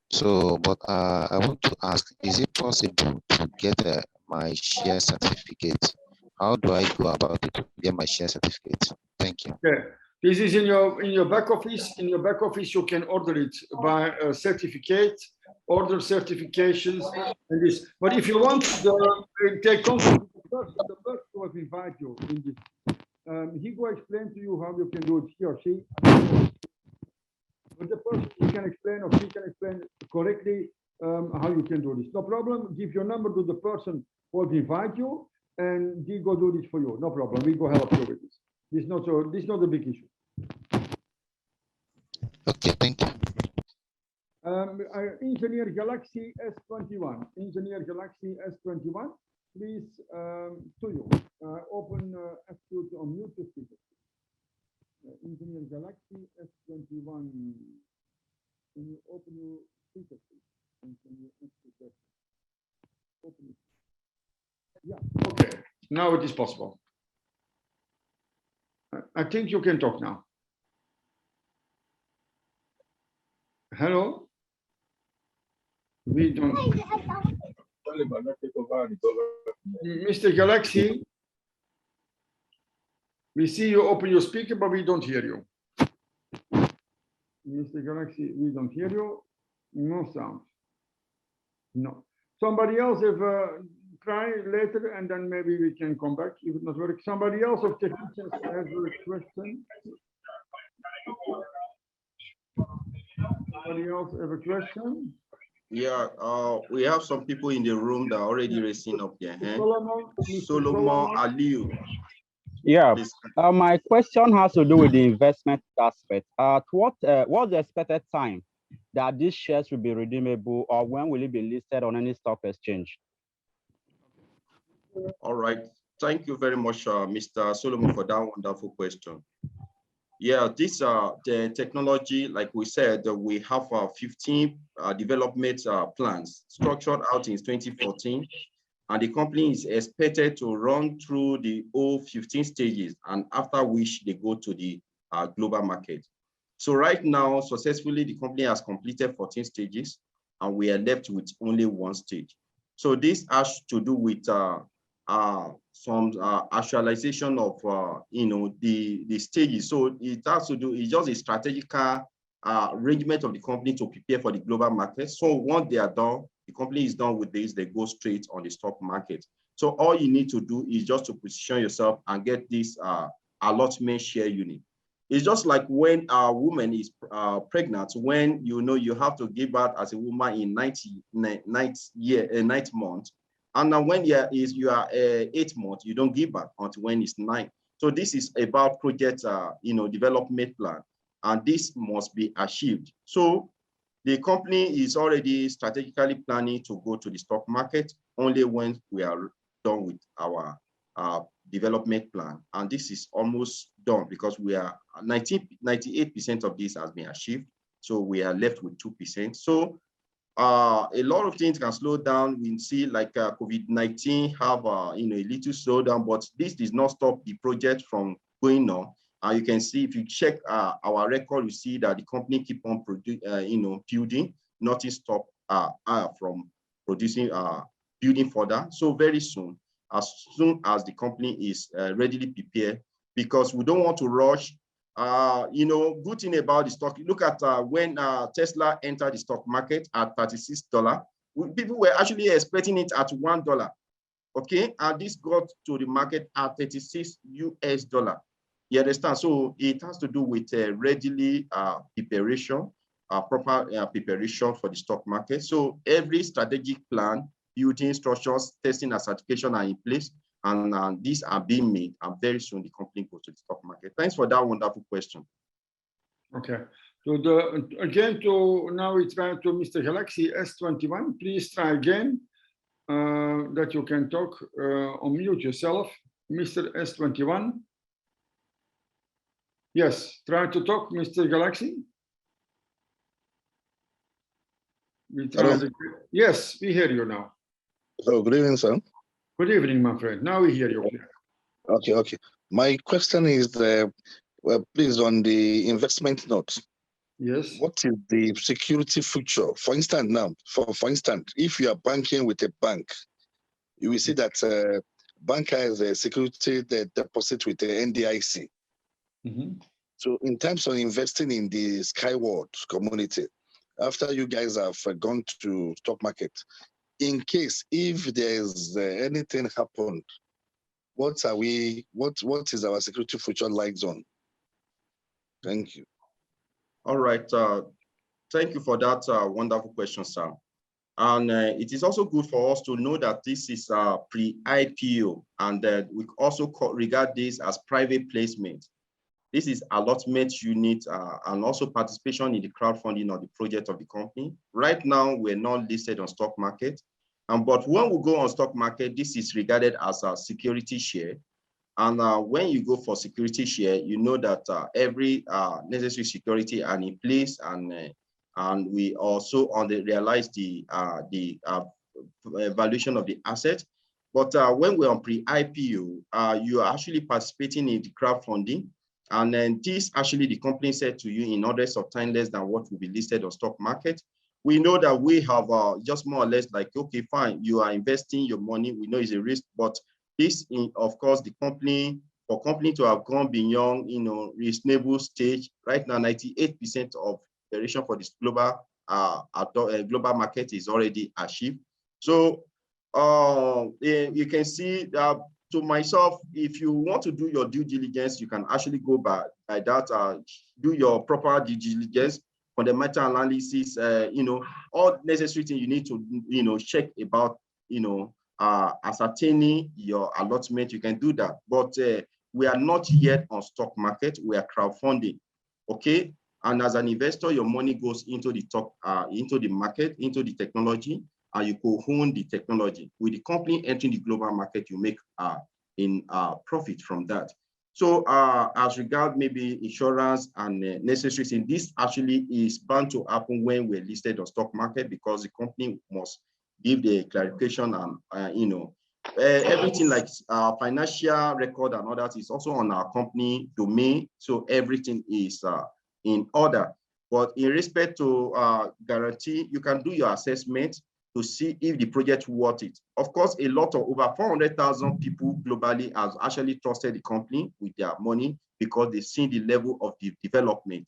So, but I want to ask, is it possible to get my share certificate? How do I go about it to get my share certificate? Thank you. Okay. This is in your back office. In your back office, you can order it by a certificate, order certifications, and this. But if you want to take contact with the person who has invited you in this, he will explain to you how you can do it, he or she. But the person he can explain or she can explain correctly how you can do this. No problem. Give your number to the person who will invite you, and he go do this for you. No problem. We go help you with this. This is not a big issue. Okay, thank you. Engineer Galaxy S21. Engineer Galaxy S21. Please, to you. Open ask you to unmute the speaker. Engineer Galaxy S21. Can you open your speaker, please? And can you ask the question? Open it. Yeah. Okay. Now it is possible. I think you can talk now. Hello? We don't. Mr. Galaxy, we see you open your speaker, but we don't hear you. Mr. Galaxy, we don't hear you. No sound. No. Somebody else have try later, and then maybe we can come back if it not work. Somebody else of technicians has a question. Somebody else have a question? Yeah, we have some people in the room that are already raising up their hand. Solomon Aliu. Yeah, my question has to do with the investment aspect. What's the expected time that these shares will be redeemable, or when will it be listed on any stock exchange? All right. Thank you very much, Mr. Solomon, for that wonderful question. Yeah, this the technology, like we said, we have 15 development plans structured out in 2014, and the company is expected to run through the all 15 stages, and after which they go to the global market. So right now, successfully, the company has completed 14 stages, and we are left with only one stage. So this has to do with some actualization of the stages. So it has to do, it's just a strategic arrangement of the company to prepare for the global market. So once they are done, the company is done with this, they go straight on the stock market. So all you need to do is just to position yourself and get this allotment share unit. It's just like when a woman is pregnant, when you have to give birth as a woman in 9th month. And now when you are 8th month, you don't give birth until when it's 9. So this is about project, development plan, and this must be achieved. So the company is already strategically planning to go to the stock market only when we are done with our development plan. And this is almost done because we are 98% of this has been achieved. So we are left with 2%. So a lot of things can slow down. We see like COVID-19 have a little slowdown, but this does not stop the project from going on. You can see if you check our record, you see that the company keep on building, nothing stop from producing, building further. So very soon as the company is readily prepared, because we don't want to rush. Good thing about the stock, look at when Tesla entered the stock market at $36, people were actually expecting it at $1, okay? And this got to the market at $36 US. You understand? So it has to do with readily preparation, proper preparation for the stock market. So every strategic plan, building structures, testing and certification are in place, and these are being made, and very soon the company goes to the stock market. Thanks for that wonderful question. Okay. So now we try to Mr. Galaxy S21. Please try again that you can talk. Unmute yourself, Mr. S21. Yes, try to talk, Mr. Galaxy. Yes, we hear you now. So good evening, sir. Good evening, my friend. Now we hear you. Okay. My question is, please, on the investment note. Yes. What is the security feature? For instance, if you are banking with a bank, you will see that bank has a security deposit with the NDIC. Mm-hmm. So in terms of investing in the Skyward community, after you guys have gone to stock market, in case if there's anything happened, what is our security feature like zone? Thank you. All right. Thank you for that wonderful question, sir. And it is also good for us to know that this is pre-IPO, and we also regard this as private placement. This is allotment unit and also participation in the crowdfunding of the project of the company. Right now, we're not listed on stock market. But when we go on stock market, this is regarded as a security share. And when you go for security share, you know that every necessary security are in place, and we also realize the valuation of the asset. But when we're on pre-IPO, you are actually participating in the crowdfunding. And then this actually the company said to you in orders of time less than what will be listed on stock market. We know that we have just more or less like, okay, fine, you are investing your money. We know it's a risk, but this, of course, for company to have gone beyond, reasonable stage. Right now, 98% of valuation for this global market is already achieved. So you can see that. To myself, if you want to do your due diligence, you can actually go by that, do your proper due diligence, fundamental analysis, all necessary things you need to, check about, ascertaining your allotment. You can do that, but we are not yet on stock market. We are crowdfunding, okay? And as an investor, your money goes into the market, into the technology, and you co-own the technology. With the company entering the global market, you make profit from that. So as regard maybe insurance and necessary things, this actually is bound to happen when we're listed on stock market, because the company must give the clarification and everything like financial record and all that is also on our company domain. So everything is in order. But in respect to guarantee, you can do your assessment to see if the project worth it. Of course, a lot of over 400,000 people globally have actually trusted the company with their money because they've seen the level of the development.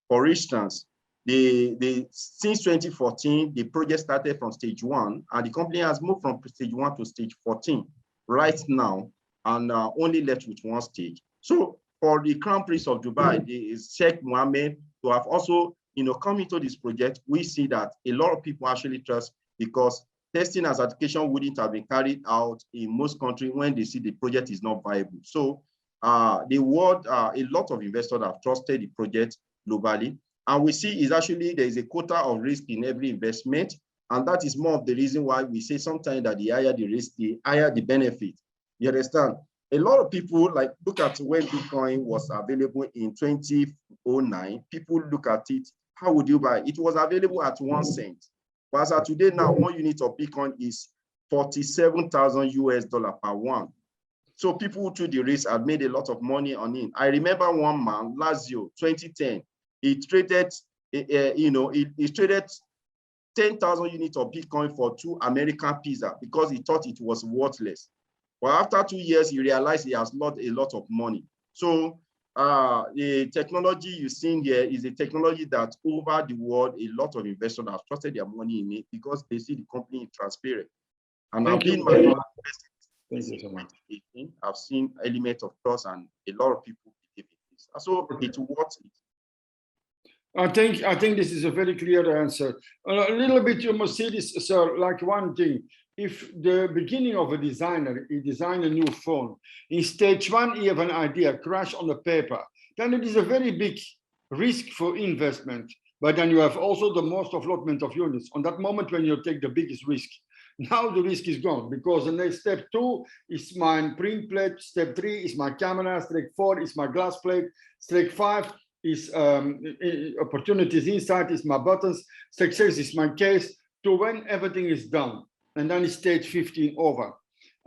For instance, since 2014, the project started from stage 1, and the company has moved from stage 1 to stage 14 right now, and only left with one stage. So for the Crown Prince of Dubai, Sheikh Mohammed, to have also come into this project, we see that a lot of people actually trust, because testing and certification wouldn't have been carried out in most countries when they see the project is not viable. So the world, a lot of investors have trusted the project globally. And we see is actually there is a quota of risk in every investment. And that is more of the reason why we say sometimes that the higher the risk, the higher the benefit. You understand? A lot of people, like, look at when Bitcoin was available in 2009, people look at it, how would you buy? It was available at 1 cent. But as of today now, 1 unit of Bitcoin is $47,000 US per one. So people who took the risk have made a lot of money on it. I remember one man, Lazio, 2010, he traded, he traded 10,000 units of Bitcoin for 2 American pizza because he thought it was worthless. But after 2 years, he realized he has lost a lot of money. So the technology you've seen here is a technology that over the world, a lot of investors have trusted their money in it because they see the company is transparent. And I've been my I've seen elements of trust and a lot of people believe in this. So it's worth it. I think this is a very clear answer. A little bit, you must see this, sir, like one thing. If the beginning of a designer, he design a new phone, in stage 1, he have an idea, crash on the paper, then it is a very big risk for investment. But then you have also the most allotment of units. On that moment when you take the biggest risk, now the risk is gone because the next step 2 is my print plate, step 3 is my camera, step 4 is my glass plate, step 5 is opportunities inside, is my buttons, step 6 is my case, to when everything is done. And then it's stage 15 over.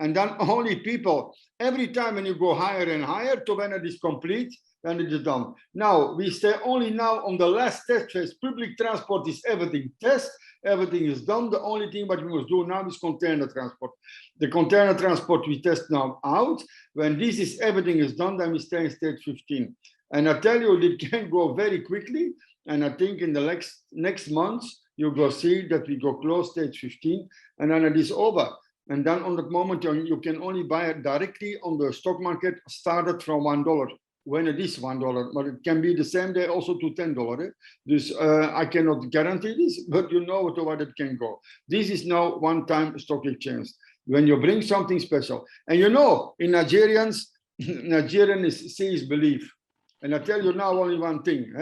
And then only people, every time when you go higher and higher to when it is complete, then it is done. Now, we stay only now on the last test phase. Public transport is everything test, everything is done. The only thing what we must do now is container transport. The container transport we test now out. When this is everything is done, then we stay in stage 15. And I tell you, it can go very quickly. And I think in the next months, you go see that we go close stage 15, and then it is over. And then on that moment, you can only buy it directly on the stock market, started from $1, when it is $1, but it can be the same day also to $10. This I cannot guarantee this, but you know to what it can go. This is now one-time stock exchange. When you bring something special, and you know, in Nigerians, Nigerian is belief. And I tell you now only one thing.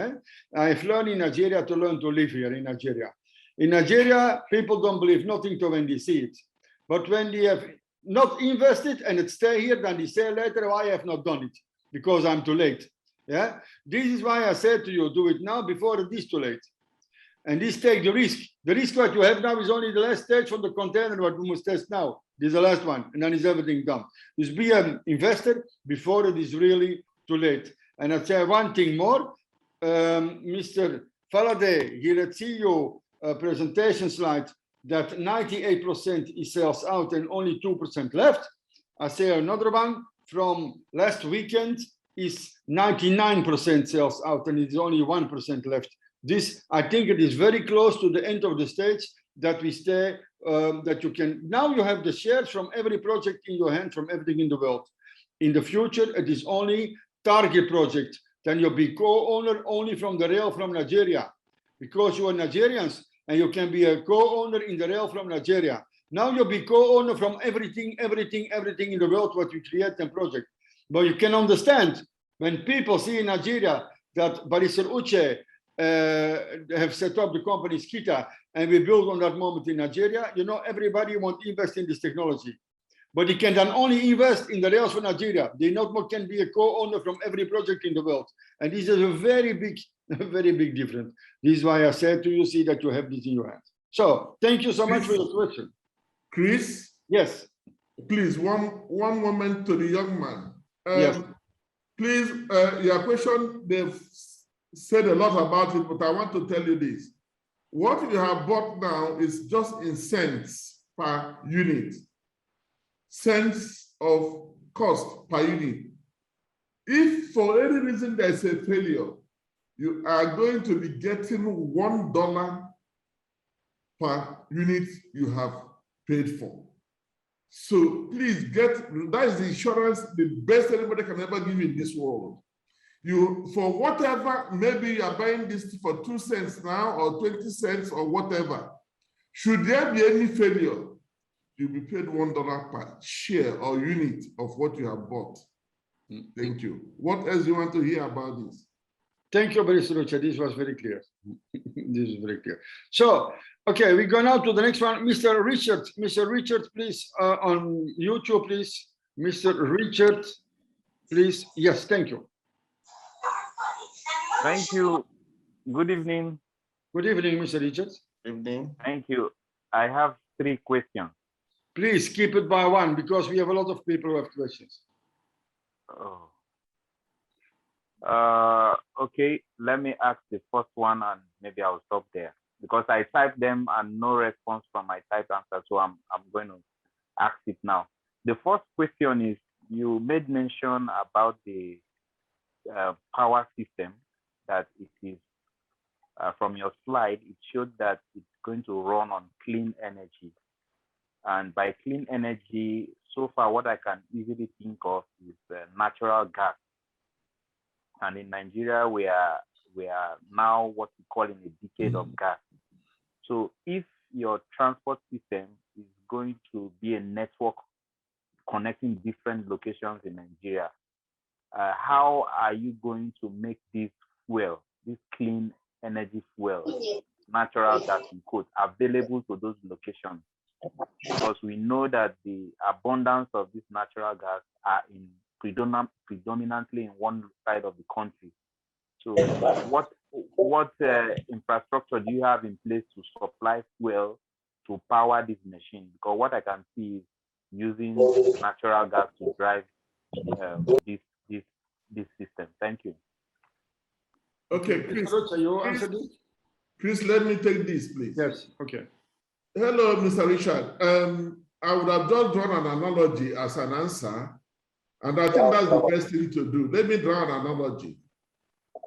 I've learned in Nigeria to learn to live here in Nigeria. In Nigeria, people don't believe nothing to when they see it. But when they have not invested and it stay here, then they say later, why I have not done it? Because I'm too late. Yeah. This is why I said to you, do it now before it is too late. And this take the risk. The risk what you have now is only the last stage from the container what we must test now. This is the last one, and then is everything done. Just be an investor before it is really too late. And I'll say one thing more. Mr. Faraday, here at CEO presentation slide that 98% is sales out and only 2% left. I say another one from last weekend is 99% sales out and it's only 1% left. This, I think it is very close to the end of the stage that we stay, that you can, now you have the shares from every project in your hand, from everything in the world. In the future, it is only target project. Then you'll be co-owner only from the rail from Nigeria because you are Nigerians and you can be a co-owner in the rail from Nigeria. Now you'll be co-owner from everything in the world what we create and project. But you can understand when people see in Nigeria that Barrister Uche have set up the company Skita and we build on that moment in Nigeria, you know, everybody want to invest in this technology. But they can then only invest in the rails for Nigeria. They not can be a co-owner from every project in the world. And this is a very big difference. This is why I said to you, see that you have this in your hands. So thank you so much for your question. Chris? Yes. Please, one moment to the young man. Yes. Please, your question, they've said a lot about it, but I want to tell you this. What you have bought now is just in cents per unit. Cents of cost per unit. If for any reason there's a failure, you are going to be getting $1 per unit you have paid for. So please get, that is the insurance, the best anybody can ever give in this world. You, for whatever, maybe you are buying this for 2 cents now or 20 cents or whatever. Should there be any failure, you'll be paid $1 per share or unit of what you have bought. Thank you. What else do you want to hear about this? Thank you, Mr. Richard. This was very clear. This is very clear. So, okay, we go now to the next one. Mr. Richard. Mr. Richard, please, on YouTube, please. Mr. Richard, please. Yes, thank you. Thank you. Good evening. Good evening, Mr. Richard. Good evening. Thank you. I have 3 questions. Please keep it by one because we have a lot of people who have questions. Oh. Okay, let me ask the first one and maybe I'll stop there because I typed them and no response from my typed answer. So I'm going to ask it now. The first question is, you made mention about the power system, that it is from your slide, it showed that it's going to run on clean energy. And by clean energy, so far what I can easily think of is natural gas. And in Nigeria, we are now what we call in a decade of gas. So if your transport system is going to be a network connecting different locations in Nigeria, how are you going to make this fuel, this clean energy fuel, natural gas in quote, available to those locations? Because we know that the abundance of this natural gas are in predominantly in one side of the country. So what infrastructure do you have in place to supply fuel to power this machine? Because what I can see is using natural gas to drive this system. Thank you. Okay, Chris, let me take this, please. Yes, okay. Hello, Mr. Richard. I would have just drawn an analogy as an answer, and I think that's the best thing to do. Let me draw an analogy.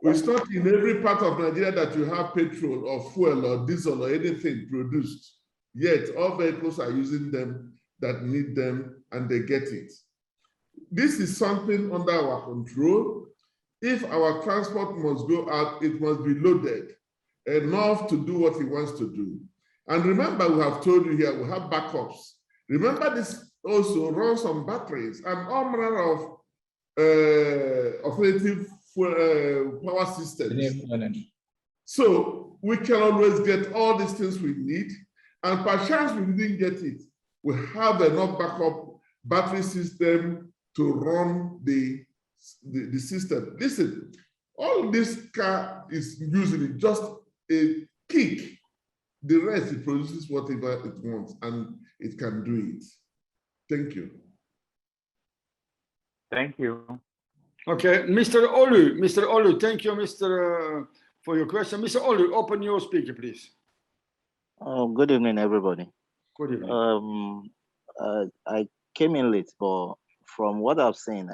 It's not in every part of Nigeria that you have petrol or fuel or diesel or anything produced. Yet all vehicles are using them that need them and they get it. This is something under our control. If our transport must go out, it must be loaded enough to do what it wants to do. And remember, we have told you here, we have backups. Remember, this also runs on batteries and all manner of alternative power systems. So we can always get all these things we need. And perchance we didn't get it, we have enough backup battery system to run the system. Listen, all this car is usually just a kick. The rest, it produces whatever it wants and it can do it. Thank you. Thank you. Okay, Mr. Olu, thank you, for your question. Mr. Olu, open your speaker, please. Good evening, everybody. Good evening. I came in late, but from what I've seen,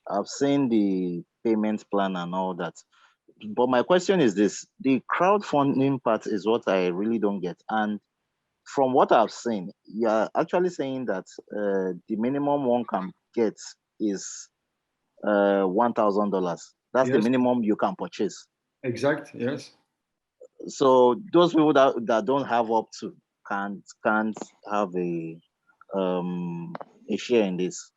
I've seen the payment plan and all that. But my question is this: the crowdfunding part is what I really don't get. And from what I've seen, you're actually saying that the minimum one can get is $1,000. That's the minimum you can purchase. Exact, yes. So those people that don't have up to can't have a share in this.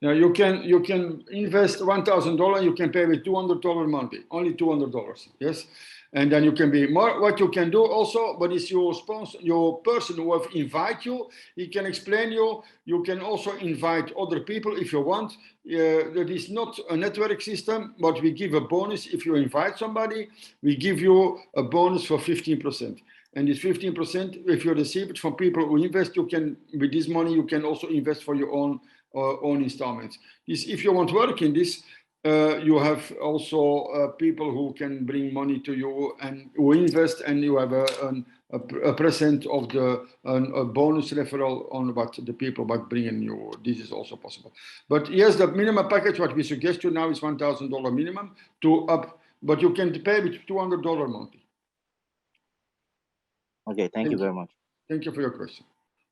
Now you can invest $1,000. You can pay with $200 monthly, only $200. Yes, and then you can be more. What you can do also, but it's your sponsor, your person who have invite you. He can explain you. You can also invite other people if you want. That is not a network system, but we give a bonus if you invite somebody. We give you a bonus for 15%. And this 15%, if you receive it from people who invest, you can, with this money, you can also invest for your own installments. This, if you want to work in this, you have also people who can bring money to you and who invest, and you have a percent of a bonus referral on what the people might bring in you. This is also possible. But yes, the minimum package, what we suggest you now is $1,000 minimum to up, but you can pay with $200 monthly. Okay, thank you very much. Thank you for your question.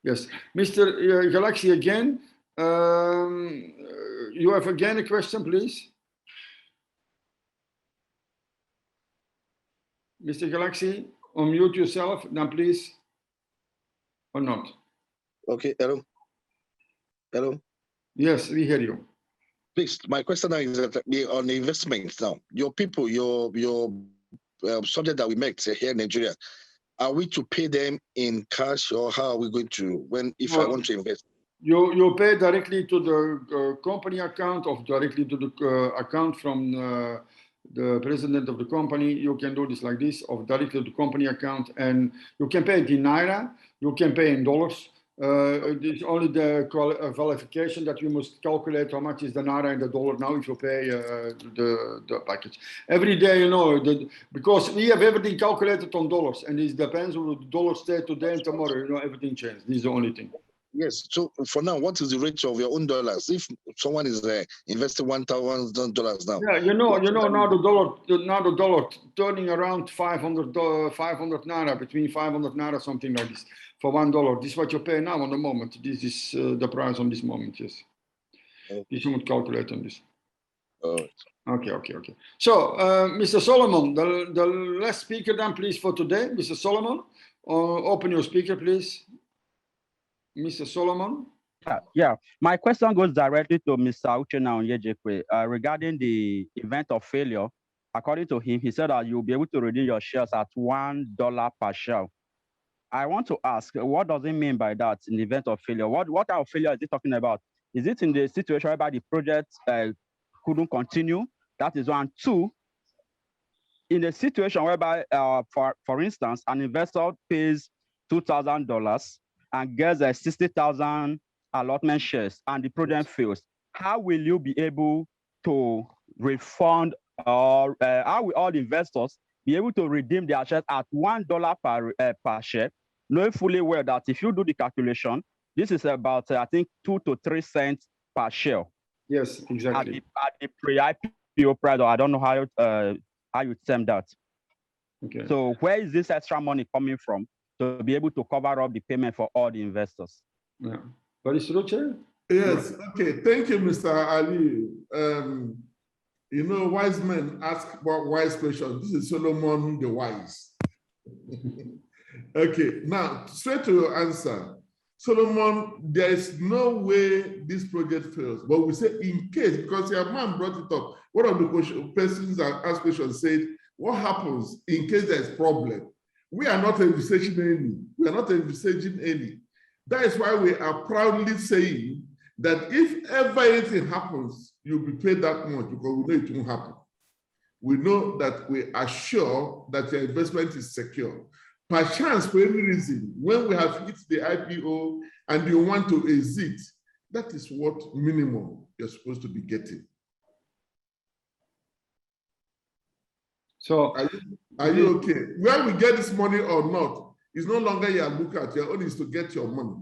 Yes, Mr. Galaxy again. You have again a question, please. Mr. Galaxy, unmute yourself, then please, or not. Okay, hello. Hello. Yes, we hear you. Please, my question now is that on the investments now, your people, your subject that we make here in Nigeria, are we to pay them in cash, or how are we going to, if I want to invest? You pay directly to the company account, or directly to the account from the president of the company. You can do this like this, or directly to the company account, and you can pay it in Naira, you can pay in dollars. It's only the qualification that you must calculate how much is the Naira and the dollar now if you pay the package. Every day, because we have everything calculated on dollars, and it depends on the dollar stay today and tomorrow, everything changes. This is the only thing. Yes. So for now, what is the rate of your own dollars? If someone is investing $1,000 now. Yeah, now the dollar turning around 500 Naira, between 500 Naira, something like this, for $1. This is what you pay now on the moment. This is the price on this moment. Yes. Okay. You should calculate on this. All right. Okay. So, Mr. Solomon, the last speaker then, please, for today. Mr. Solomon, open your speaker, please. Mr. Solomon? Yeah. My question goes directly to Mr. Uchenna Onyejekwe regarding the event of failure. According to him, he said that you'll be able to redeem your shares at $1 per share. I want to ask, what does it mean by that in the event of failure? What kind of failure is he talking about? Is it in the situation whereby the project couldn't continue? That is one. Two, in a situation whereby, for instance, an investor pays $2,000 and gets 60,000 allotment shares and the project fails, how will you be able to refund, or how will all investors be able to redeem their shares at $1 per share, knowing fully well that if you do the calculation, this is about, I think, 2 to 3 cents per share. Yes, exactly. At the pre-IPO price, or I don't know how you term that. Okay. So where is this extra money coming from to be able to cover up the payment for all the investors? Yeah. Boris Ruche? Yes. Okay. Thank you, Mr. Ali. Wise men ask about wise questions. This is Solomon the wise. Okay. Now, straight to your answer. Solomon, there is no way this project fails, but we say in case, because your man brought it up. One of the persons that asked questions said, what happens in case there's problem? We are not envisaging any. We are not envisaging any. That is why we are proudly saying that if ever anything happens, you'll be paid that much, because we know it won't happen. We know that we are sure that your investment is secure. Perchance, for any reason, when we have hit the IPO and you want to exit, that is what minimum you're supposed to be getting. So are you okay? Where we get this money or not is no longer your look at. Your own is to get your money.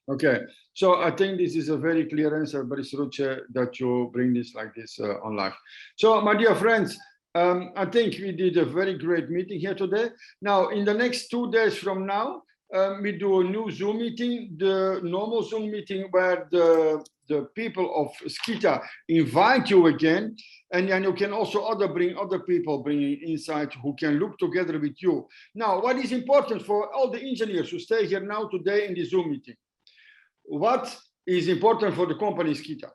Okay, so I think this is a very clear answer, Boris Ruche, that you bring this like this on live. So, my dear friends, I think we did a very great meeting here today. Now, in the next 2 days from now, we do a new Zoom meeting, the normal Zoom meeting where the people of Skita invite you again, and then you can also bring other people, bring inside who can look together with you. Now, what is important for all the engineers who stay here now today in the Zoom meeting? What is important for the company Skita?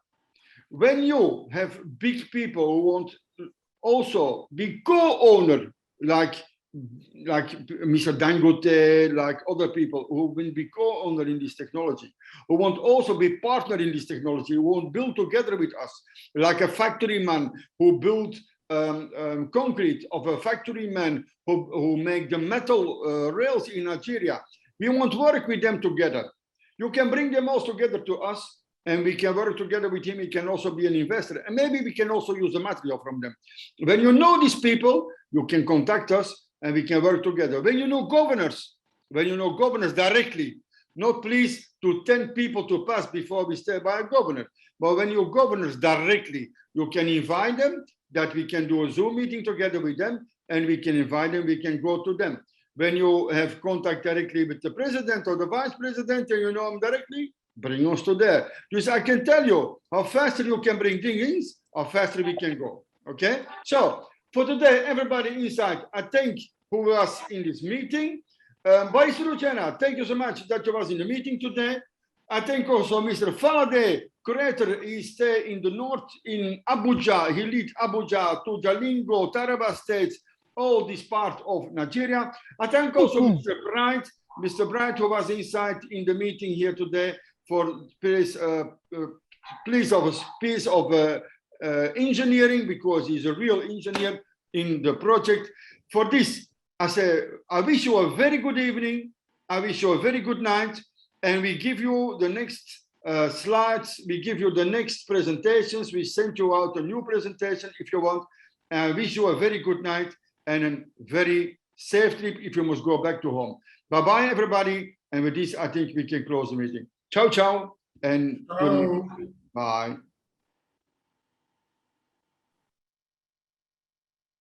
When you have big people who want to also be co-owner, like Mr. Dangote, like other people who will be co-owner in this technology, who want also be partner in this technology, who want to build together with us, like a factory man who built concrete, of a factory man who make the metal rails in Nigeria. We want to work with them together. You can bring them all together to us, and we can work together with him. He can also be an investor, and maybe we can also use the material from them. When you know these people, you can contact us, and we can work together. When you know governors directly, not please to 10 people to pass before we stay by a governor, but when you governors directly, you can invite them, that we can do a Zoom meeting together with them, and we can invite them, we can go to them. When you have contact directly with the president or the vice president, and you know them directly, bring us to there. Because I can tell you, how faster you can bring things, how faster we can go. Okay? So, for today, everybody inside, I thank who was in this meeting. Boris Ruchena, thank you so much that you was in the meeting today. I thank also Mr. Faladay, curator. He stay in the north in Abuja. He lead Abuja to Jalingo, Taraba states, all this part of Nigeria. I thank also Mr. Bright, who was inside in the meeting here today for piece of engineering, because he's a real engineer in the project. For this, I say, I wish you a very good evening. I wish you a very good night. And we give you the next slides. We give you the next presentations. We send you out a new presentation if you want. I wish you a very good night and a very safe trip if you must go back to home. Bye-bye, everybody. And with this, I think we can close the meeting. Ciao, ciao. And good evening. Bye.